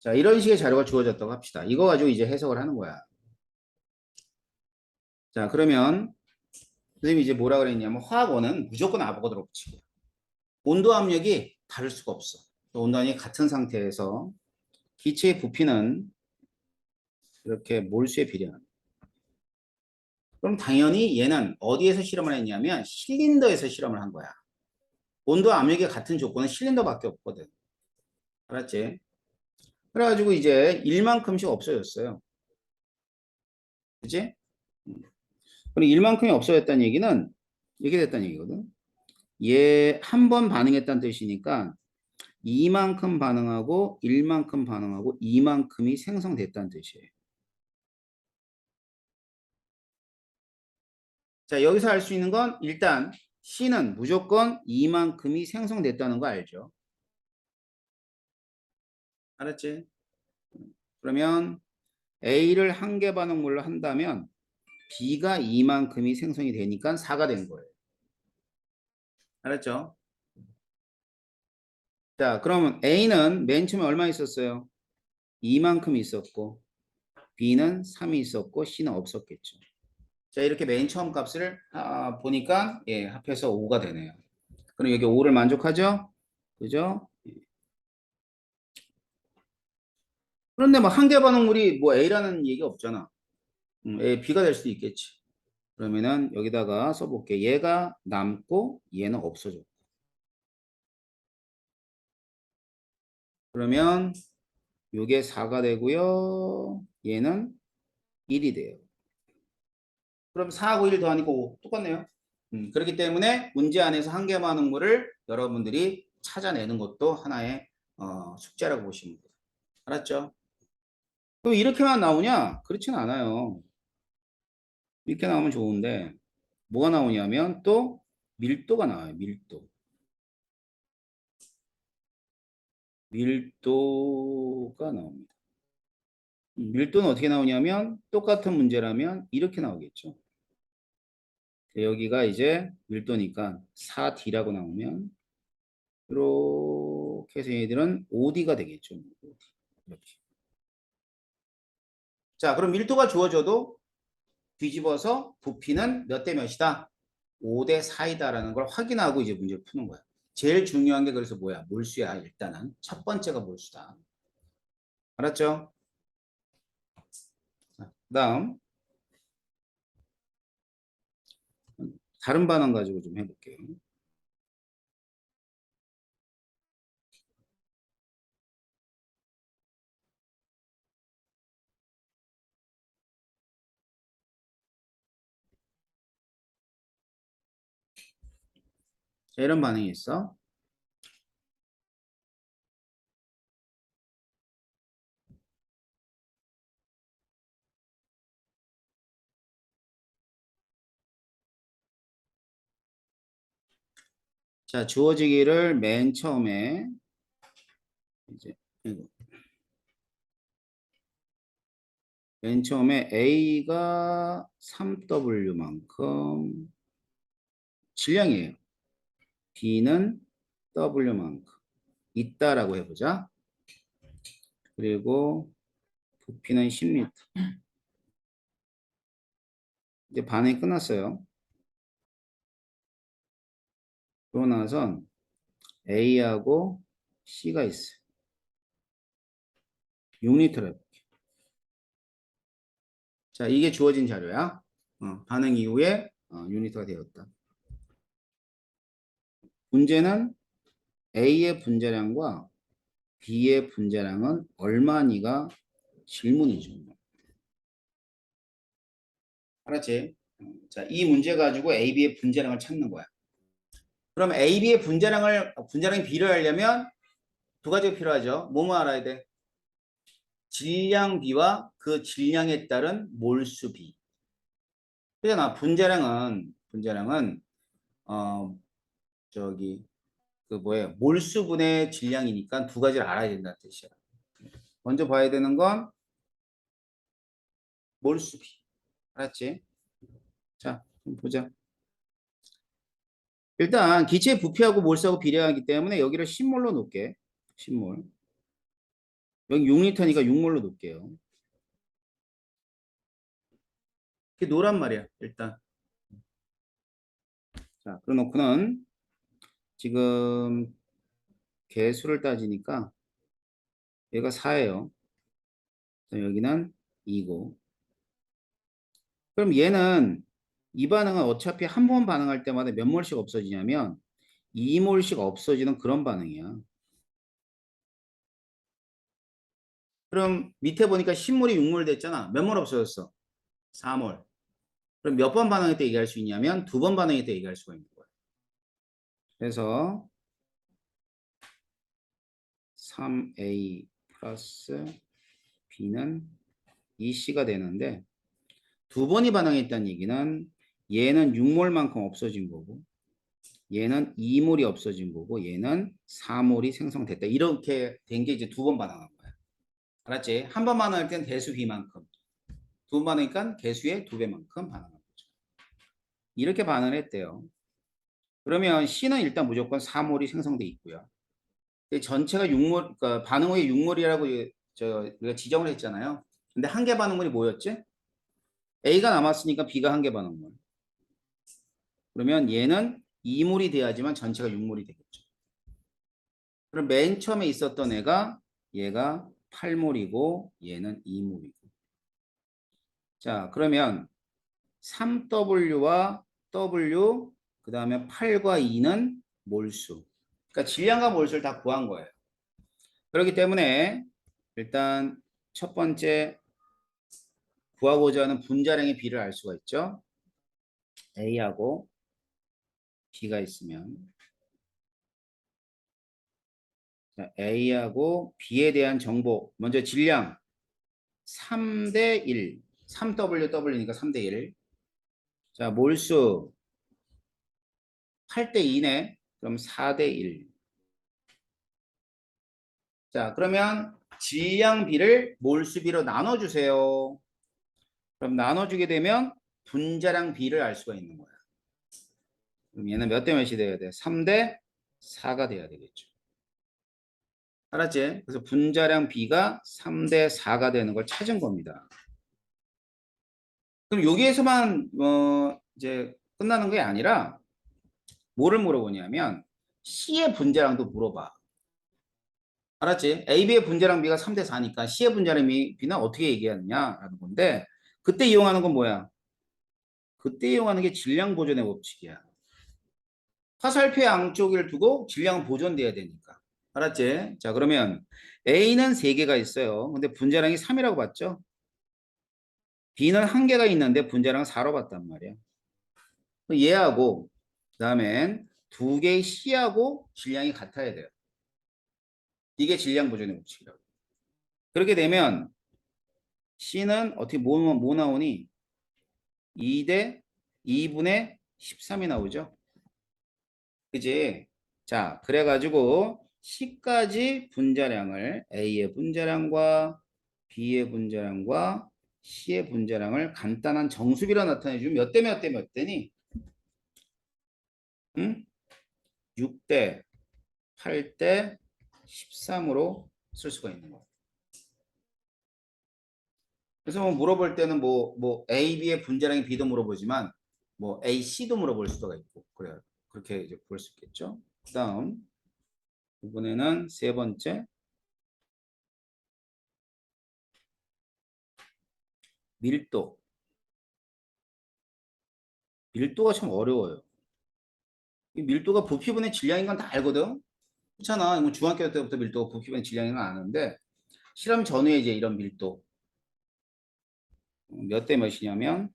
자, 이런 식의 자료가 주어졌다고 합시다. 이거 가지고 이제 해석을 하는 거야. 자, 그러면 선생님이 이제 뭐라 그랬냐면 화학원은 무조건 아보가드로 법칙이야. 온도 압력이 다를 수가 없어. 온도 압력이 같은 상태에서 기체의 부피는 이렇게 몰수에 비례하는. 그럼 당연히 얘는 어디에서 실험을 했냐면 실린더에서 실험을 한 거야. 온도 압력이 같은 조건은 실린더밖에 없거든. 알았지? 그래가지고 이제 1만큼씩 없어졌어요. 그치? 그럼 1만큼이 없어졌다는 얘기는 이게 됐다는 얘기거든. 얘 한 번 반응했다는 뜻이니까 2만큼 반응하고 1만큼 반응하고 2만큼이 생성됐다는 뜻이에요. 자, 여기서 알 수 있는 건 일단 C는 무조건 2만큼이 생성됐다는 거 알죠? 알았지? 그러면 A를 한 개 반응물로 한다면 B가 2만큼이 생성이 되니까 4가 된 거예요. 알았죠? 자, 그러면 A는 맨 처음에 얼마 있었어요? 2만큼 있었고 B는 3이 있었고 C는 없었겠죠. 자, 이렇게 맨 처음 값을 보니까 예, 합해서 5가 되네요. 그럼 여기 5를 만족하죠? 그죠? 그런데 뭐 한 개 반응물이 뭐 A라는 얘기 없잖아. A, B가 될 수도 있겠지. 그러면은 여기다가 써볼게. 얘가 남고 얘는 없어져. 그러면 요게 4가 되고요. 얘는 1이 돼요. 그럼 4하고 1 더하니까 5. 똑같네요. 그렇기 때문에 문제 안에서 한 개 반응물을 여러분들이 찾아내는 것도 하나의 숙제라고 보시면 돼요. 알았죠? 그럼 이렇게만 나오냐? 그렇진 않아요. 이렇게 나오면 좋은데 뭐가 나오냐면 또 밀도가 나와요. 밀도. 밀도가 나옵니다. 밀도는 어떻게 나오냐면 똑같은 문제라면 이렇게 나오겠죠. 여기가 이제 밀도니까 4D라고 나오면 이렇게 해서 얘들은 5D가 되겠죠. 이렇게. 자, 그럼 밀도가 주어져도 뒤집어서 부피는 몇 대 몇이다? 5대 4이다라는 걸 확인하고 이제 문제를 푸는 거야. 제일 중요한 게 그래서 뭐야? 몰수야. 일단은 첫 번째가 몰수다. 알았죠? 그다음 다른 반응 가지고 좀 해볼게요. 자, 이런 반응이 있어. 자, 주어지기를 맨 처음에 이제 이거. 맨 처음에 A가 3W만큼 질량이에요. B는 W만큼 있다라고 해보자. 그리고 부피는 10m. 이제 반응이 끝났어요. 그러고 나선 A하고 C가 있어요. 6리터래. 자, 이게 주어진 자료야. 반응 이후에 6리터가 되었다. 문제는 A의 분자량과 B의 분자량은 얼마니가 질문이죠. 알았지? 자, 이 문제 가지고 A, B의 분자량을 찾는 거야. 그럼 A, B의 분자량이 비례하려면 두 가지가 필요하죠. 뭐뭐 알아야 돼? 질량 B와 그 질량에 따른 몰수 B. 그잖아. 분자량은 어 저기 그 뭐예요? 몰수분의 질량이니까 두 가지를 알아야 된다는 뜻이야. 먼저 봐야 되는 건 몰수 B. 알았지? 자, 좀 보자. 일단 기체의 부피하고 몰수하고 비례하기 때문에 여기를 10몰로 놓을게. 10몰. 여기 6리터니까 6몰로 놓을게요. 이게 노란 말이야, 일단. 자, 그래놓고는 지금 개수를 따지니까 얘가 4예요. 여기는 2고. 그럼 얘는 이 반응은 어차피 한 번 반응할 때마다 몇 몰씩 없어지냐면 2몰씩 없어지는 그런 반응이야. 그럼 밑에 보니까 10몰이 6몰 됐잖아. 몇 몰 없어졌어? 4몰. 그럼 몇 번 반응할 때 얘기할 수 있냐면 2번 반응할 때 얘기할 수가 있는 거야. 그래서 3A 플러스 B는 2C가 되는데 2번이 반응했다는 얘기는 얘는 6몰만큼 없어진 거고 얘는 2몰이 없어진 거고 얘는 4몰이 생성됐다. 이렇게 된 게 이제 2번 반응한 거야. 알았지? 한 번 반응할 때는 대수 B만큼 2번 반응이니까 개수의 2배만큼 반응한 거죠. 이렇게 반응을 했대요. 그러면 C는 일단 무조건 4몰이 생성돼 있고요. 전체가 6몰, 그러니까 반응 후에 6몰이라고 우리가 지정을 했잖아요. 근데 한 개 반응물이 뭐였지? A가 남았으니까 B가 한 개 반응물. 그러면 얘는 2몰이 돼야지만 전체가 6몰이 되겠죠. 그럼 맨 처음에 있었던 얘가 8몰이고 얘는 2몰이고. 자, 그러면 3W와 W 그 다음에 8과 2는 몰수. 그러니까 질량과 몰수를 다 구한 거예요. 그렇기 때문에 일단 첫 번째 구하고자 하는 분자량의 비를 알 수가 있죠. A하고 B가 있으면 자, A하고 B에 대한 정보 먼저 질량 3대 1 3WW니까 3대 1 자 몰수 8대 2네 그럼 4대 1 자 그러면 질량 비를 몰수비로 나눠주세요. 그럼 나눠주게 되면 분자량 비를 알 수가 있는 거야. 그럼 얘는 몇 대 몇이 돼야 돼? 3대 4가 돼야 되겠죠. 알았지? 그래서 분자량 B가 3대 4가 되는 걸 찾은 겁니다. 그럼 여기에서만 이제 끝나는 게 아니라 뭐를 물어보냐면 C의 분자량도 물어봐. 알았지? AB의 분자량 B가 3대 4니까 C의 분자량 B는 어떻게 얘기하느냐라는 건데 그때 이용하는 건 뭐야? 그때 이용하는 게 질량 보존의 법칙이야. 화살표 양쪽을 두고 질량은 보존돼야 되니까. 알았지? 자, 그러면 A는 3개가 있어요. 근데 분자량이 3이라고 봤죠? B는 1개가 있는데 분자량 4로 봤단 말이야. 얘하고 그다음엔 2개의 C하고 질량이 같아야 돼요. 이게 질량 보존의 법칙이라고. 그렇게 되면 C는 어떻게 뭐 나오니? 2대 2분의 13이 나오죠. 그지? 자, 그래가지고 C까지 분자량을 A의 분자량과 B의 분자량과 C의 분자량을 간단한 정수비로 나타내주면 몇 대 몇 대 몇 대니? 응? 6대 8대 13으로 쓸 수가 있는 거예요. 그래서 뭐 물어볼 때는 뭐 A, B의 분자량이 B도 물어보지만 뭐 A, C도 물어볼 수가 있고 그래요. 그렇게 이제 볼 수 있겠죠. 그다음 이번에는 세 번째 밀도. 밀도가 참 어려워요. 이 밀도가 부피분의 질량인 건 다 알거든. 그렇잖아. 뭐 중학교 때부터 밀도가 부피분의 질량인 건 아는데 실험 전후에 이제 이런 밀도 몇 대 몇이냐면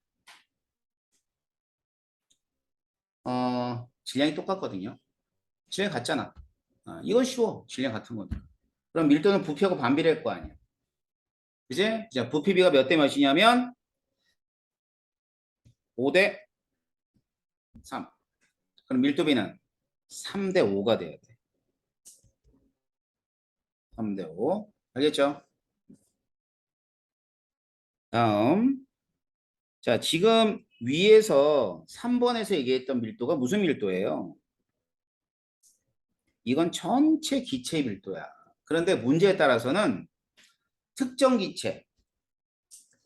질량이 똑같거든요. 질량이 같잖아. 이건 쉬워. 질량 같은 건. 그럼 밀도는 부피하고 반비례할 거 아니야. 그지? 자, 부피비가 몇 대 몇이냐면 5대 3. 그럼 밀도비는 3대 5가 돼야 돼. 3대 5. 알겠죠? 다음. 자, 지금 위에서 3번에서 얘기했던 밀도가 무슨 밀도예요? 이건 전체 기체의 밀도야. 그런데 문제에 따라서는 특정 기체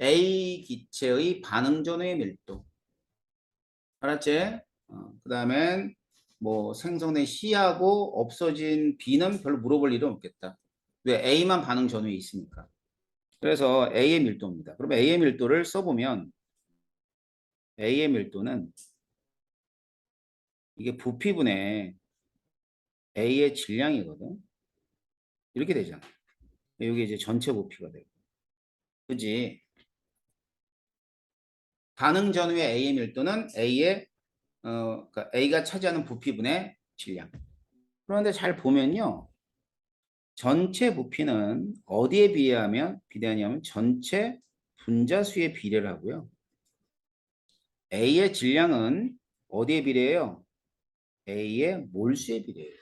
A 기체의 반응 전후의 밀도. 알았지? 그다음엔 뭐 생성된 C하고 없어진 B는 별로 물어볼 일은 없겠다. 왜? A만 반응 전후에 있으니까. 그래서 A의 밀도입니다. 그러면 A의 밀도를 써보면 A의 밀도는 이게 부피분의 A의 질량이거든. 이렇게 되잖아. 이게 이제 전체 부피가 되고. 그지? 반응 전후의 A의 밀도는 A의 그러니까 A가 차지하는 부피분의 질량. 그런데 잘 보면요. 전체 부피는 어디에 비례하냐면 전체 분자수에 비례를 하고요. A의 질량은 어디에 비례해요? A의 몰수에 비례해요.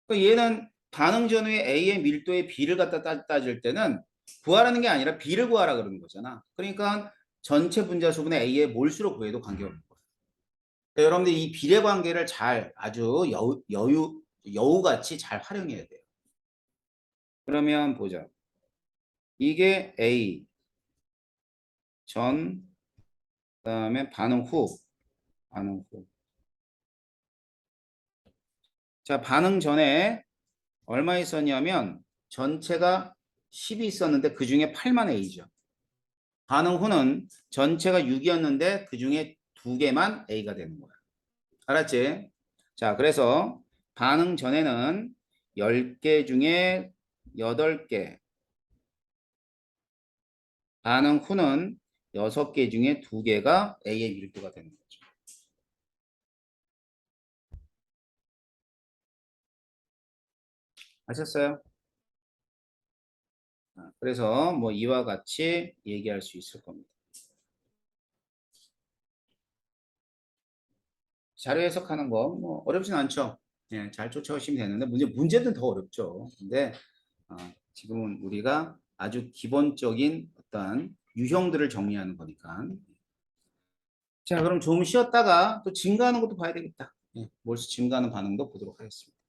그러니까 얘는 반응 전후에 A의 밀도의 B를 갖다 따질 때는 구하라는 게 아니라 B를 구하라 그러는 거잖아. 그러니까 전체 분자수분의 A의 몰수로 구해도 관계없는 거예요. 그러니까 여러분들 이 비례 관계를 잘 아주 여우같이 잘 활용해야 돼요. 그러면 보자. 이게 A 전, 그다음에 반응 후. 자, 반응 전에 얼마 있었냐면 전체가 10이 있었는데 그 중에 8만 A죠. 반응 후는 전체가 6이었는데 그 중에 2개만 A가 되는 거야. 알았지? 자, 그래서 반응 전에는 10개 중에 8개, 반응 후는 6개 중에 2개가 A의 밀도가 되는 거죠. 아셨어요? 그래서 뭐 이와 같이 얘기할 수 있을 겁니다. 자료 해석하는 거 뭐 어렵진 않죠. 예, 잘 쫓아오시면 되는데 문제는 더 어렵죠. 근데 지금은 우리가 아주 기본적인 어떤 유형들을 정리하는 거니까. 자, 그럼 좀 쉬었다가 또 증가하는 것도 봐야 되겠다. 예, 몰수 증가하는 반응도 보도록 하겠습니다.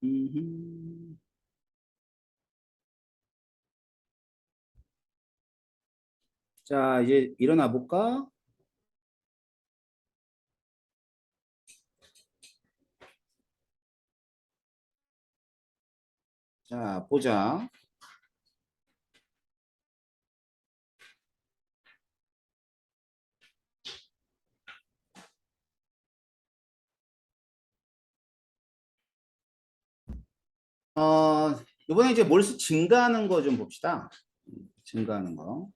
음흠. 자, 이제 일어나 볼까? 자, 보자. 이번에 이제 몰수 증가하는 거 좀 봅시다. 증가하는 거.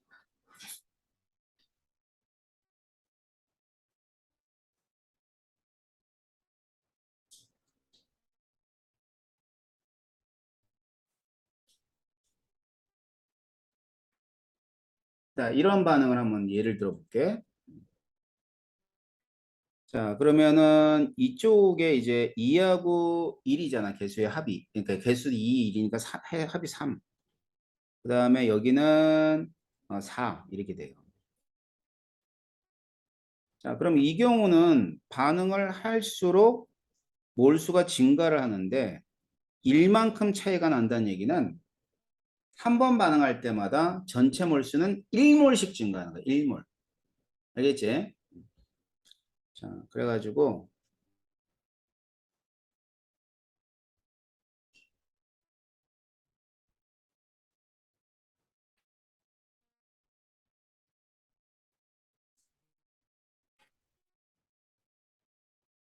자, 이런 반응을 한번 예를 들어 볼게. 자, 그러면은 이쪽에 이제 2하고 1이잖아. 개수의 합이. 그러니까 개수 2, 1이니까 합이 3. 그 다음에 여기는 4 이렇게 돼요. 자, 그럼 이 경우는 반응을 할수록 몰수가 증가를 하는데 1만큼 차이가 난다는 얘기는 한 번 반응할 때마다 전체 몰수는 1몰씩 증가하는 거야. 1몰. 알겠지? 자, 그래가지고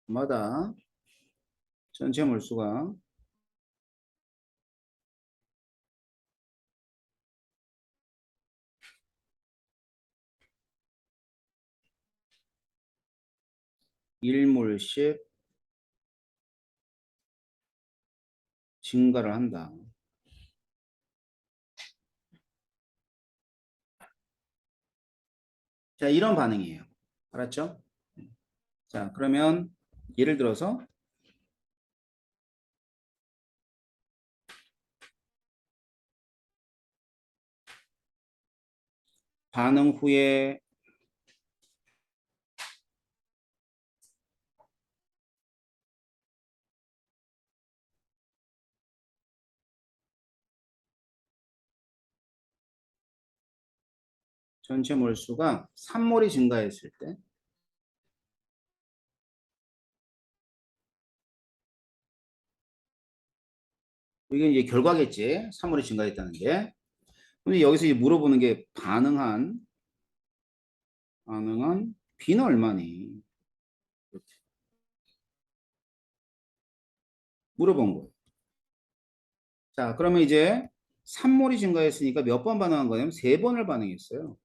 마다 전체 몰수가 1몰씩 증가를 한다. 자, 이런 반응이에요. 알았죠? 자, 그러면 예를 들어서 반응 후에 전체 몰수가 3몰이 증가했을 때 이게 이제 결과겠지. 3몰이 증가했다는 게. 근데 여기서 이제 물어보는 게 반응한 B는 얼마니? 이렇게 물어본 거예요. 자, 그러면 이제 3몰이 증가했으니까 몇 번 반응한 거냐면 3번을 반응했어요.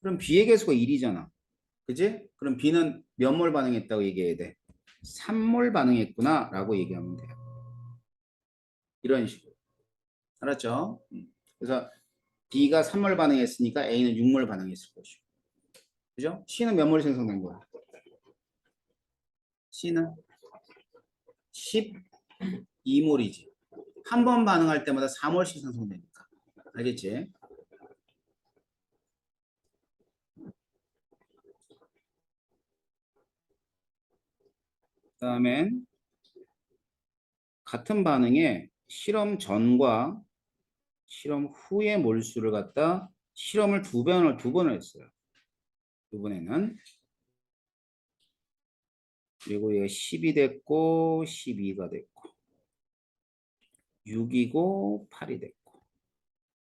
그럼 B의 개수가 1이잖아. 그지? 그럼 B는 몇 몰 반응했다고 얘기해야 돼? 3몰 반응했구나 라고 얘기하면 돼요. 이런 식으로. 알았죠? 그래서 B가 3몰 반응했으니까 A는 6몰 반응했을 것이고. 그죠? C는 몇 몰이 생성된 거야? C는 12몰이지. 한 번 반응할 때마다 4몰씩 생성되니까. 알겠지? 그다음엔 같은 반응에 실험 전과 실험 후의 몰수를 갖다 실험을 두 번을 했어요. 이번에는 그리고 얘가 10이 됐고 12가 됐고 6이고 8이 됐고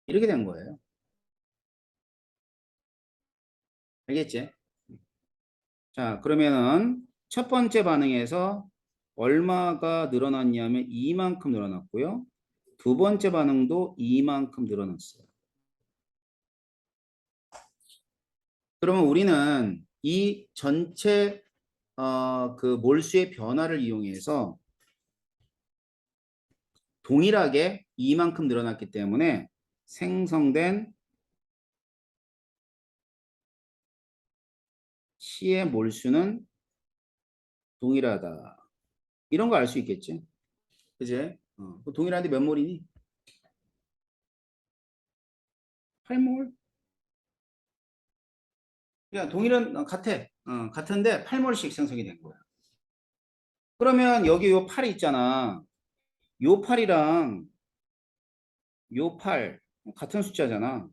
이렇게 된 거예요. 알겠지? 자, 그러면은 첫 번째 반응에서 얼마가 늘어났냐면 이만큼 늘어났고요. 두 번째 반응도 이만큼 늘어났어요. 그러면 우리는 이 전체 그 몰수의 변화를 이용해서 동일하게 이만큼 늘어났기 때문에 생성된 C의 몰수는 동일하다. 이런 거 알 수 있겠지? 그지? 동일한데 몇 몰이니? 8몰? 그냥 동일한 같아. 같은데 8몰씩 생성이 된 거야. 그러면 여기 요 8이 있잖아. 요 8이랑 요 8 같은 숫자잖아.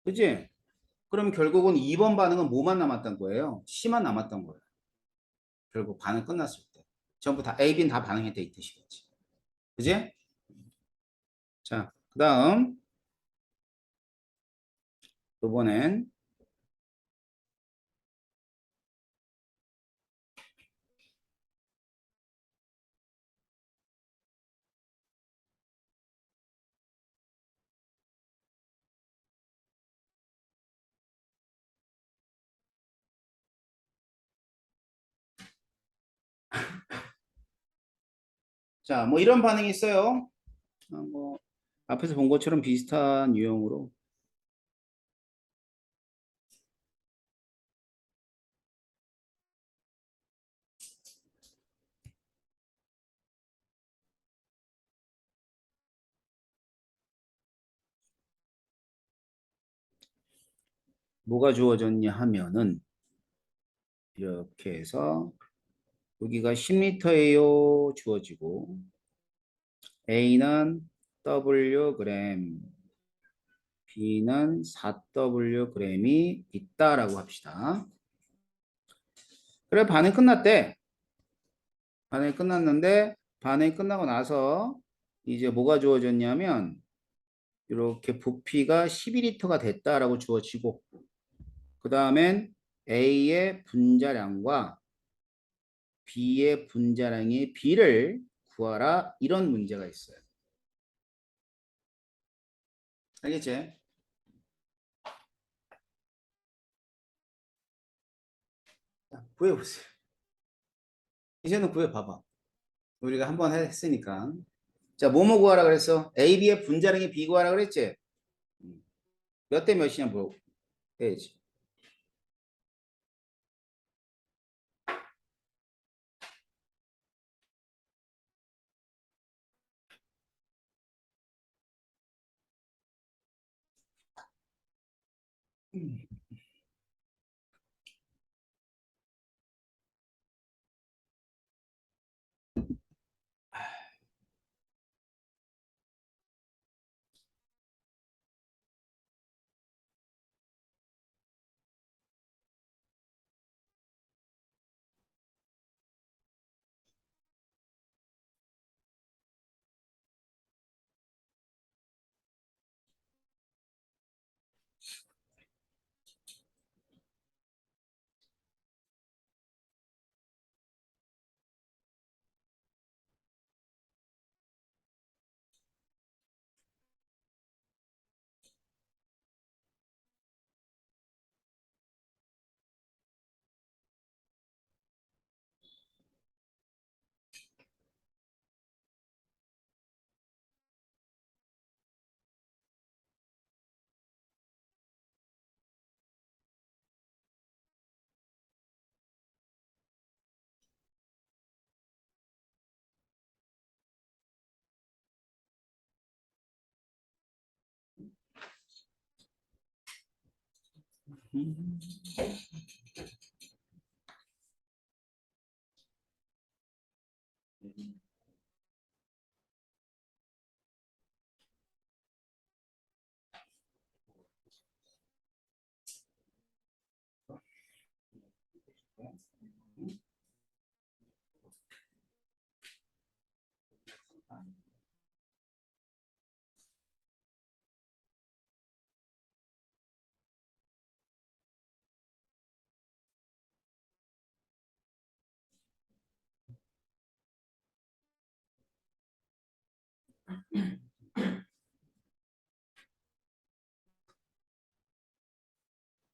그지? 그럼 결국은 2번 반응은 뭐만 남았던 거예요? C만 남았던 거예요. 결국 반응 끝났을 때. 전부 다 A, B는 다 반응했다 이 뜻이겠지. 그지? 자, 그 다음 이번엔 자, 뭐 이런 반응이 있어요. 뭐 앞에서 본 것처럼 비슷한 유형으로 뭐가 주어졌냐 하면은 이렇게 해서 여기가 10m예요 주어지고 A는 Wg, B는 4Wg이 있다라고 합시다. 그래 반응 끝났대. 반응이 끝났는데 반응이 끝나고 나서 이제 뭐가 주어졌냐면 이렇게 부피가 12L가 됐다라고 주어지고 그 다음엔 A의 분자량과 B의 분자량의 B를 구하라 이런 문제가 있어요. 알겠지? 자, 구해보세요. 이제는 구해봐봐. 우리가 한번 했으니까. 자, 뭐뭐 구하라 그랬어? A, B의 분자량의 B 구하라 그랬지? 몇 대 몇이냐 물어야지.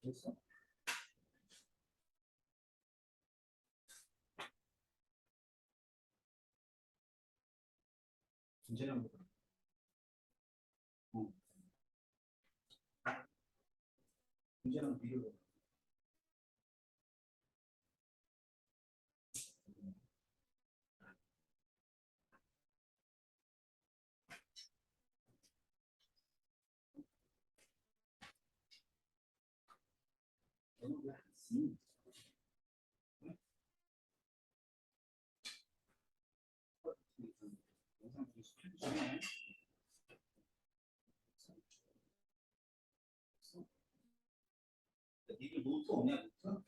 됐어? 분자량 분자량 비교 니들 노트 없냐, 노트?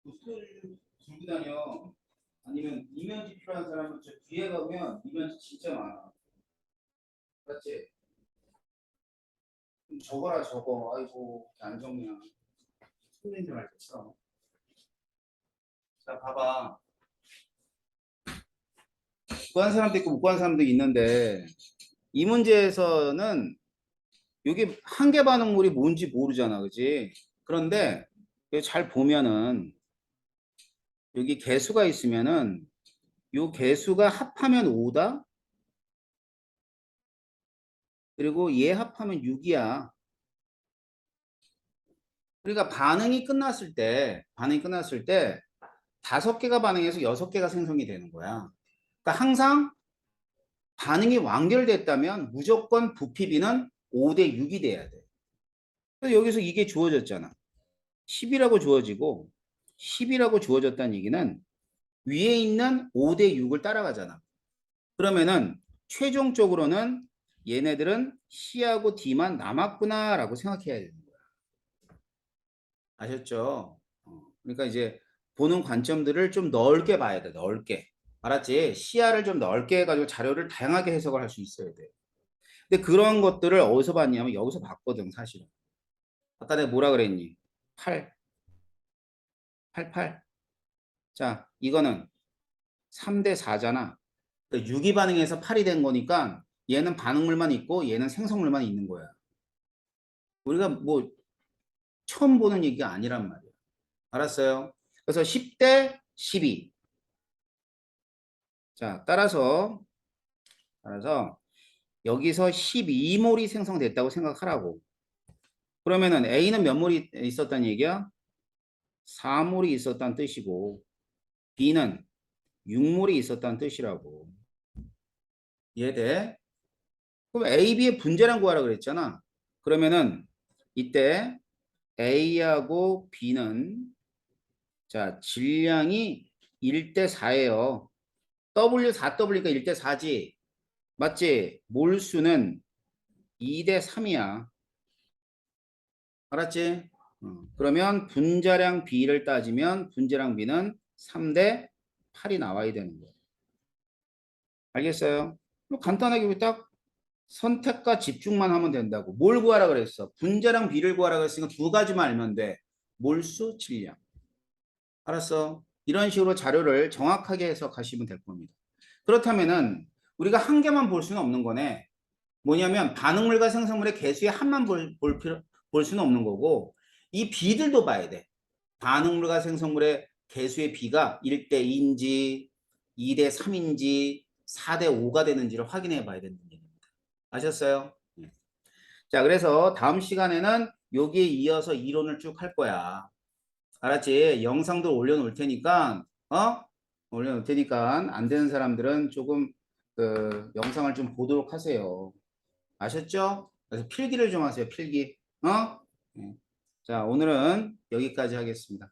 노트를 들고 다녀. 아니면 이면지 필요한 사람은 저 뒤에 가면 이면지 진짜 많아. 맞지? 좀 적어라, 적어. 아이고, 안 적냐. 손님들 알겠어. 자, 봐봐. 구한 사람도 있고 못 구한 사람도 있는데 이 문제에서는 여기 한계 반응물이 뭔지 모르잖아, 그지? 그런데 여기 잘 보면은 여기 개수가 있으면은 요 개수가 합하면 5다. 그리고 얘 합하면 6이야. 그러니까 반응이 끝났을 때 5개가 반응해서 6개가 생성이 되는 거야. 그러니까 항상 반응이 완결됐다면 무조건 부피비는 5대 6이 돼야 돼. 그래서 여기서 이게 주어졌잖아. 10이라고 주어지고 10이라고 주어졌다는 얘기는 위에 있는 5대 6을 따라가잖아. 그러면은 최종적으로는 얘네들은 C하고 D만 남았구나 라고 생각해야 되는 거야. 아셨죠? 그러니까 이제 보는 관점들을 좀 넓게 봐야 돼. 넓게. 알았지? 시야를 좀 넓게 해가지고 자료를 다양하게 해석을 할 수 있어야 돼. 근데 그런 것들을 어디서 봤냐면 여기서 봤거든, 사실은. 아까 내가 뭐라 그랬니? 8, 88. 자, 이거는 3대 4잖아. 6이 반응해서 8이 된 거니까 얘는 반응물만 있고 얘는 생성물만 있는 거야. 우리가 뭐 처음 보는 얘기가 아니란 말이야. 알았어요? 그래서 10대 12. 자, 따라서 여기서 12몰이 생성됐다고 생각하라고. 그러면은 A는 몇 몰이 있었단 얘기야? 4몰이 있었다는 뜻이고 B는 6몰이 있었다는 뜻이라고. 이해돼? 그럼 A, B의 분자량 구하라 그랬잖아. 그러면은 이때 A하고 B는 자, 질량이 1대 4예요. W 4W니까 1대 4지. 맞지? 몰수는 2대 3이야. 알았지? 그러면 분자량 B를 따지면 분자량 B는 3대 8이 나와야 되는 거야. 알겠어요? 간단하게 딱 선택과 집중만 하면 된다고. 뭘 구하라 그랬어? 분자량 B를 구하라 그랬으니까 두 가지만 알면 돼. 몰수, 질량. 알았어? 이런 식으로 자료를 정확하게 해석하시면 될 겁니다. 그렇다면은 우리가 한 개만 볼 수는 없는 거네. 뭐냐면 반응물과 생성물의 개수의 합만 볼 수는 없는 거고 이 비들도 봐야 돼. 반응물과 생성물의 개수의 비가 1대 2인지 2대 3인지 4대 5가 되는지를 확인해 봐야 되는 얘기입니다. 아셨어요? 네. 자, 그래서 다음 시간에는 여기에 이어서 이론을 쭉 할 거야. 알았지? 영상도 올려놓을 테니까, 올려놓을 테니까 안 되는 사람들은 조금 그 영상을 좀 보도록 하세요. 아셨죠? 그래서 필기를 좀 하세요. 필기. 네. 자, 오늘은 여기까지 하겠습니다.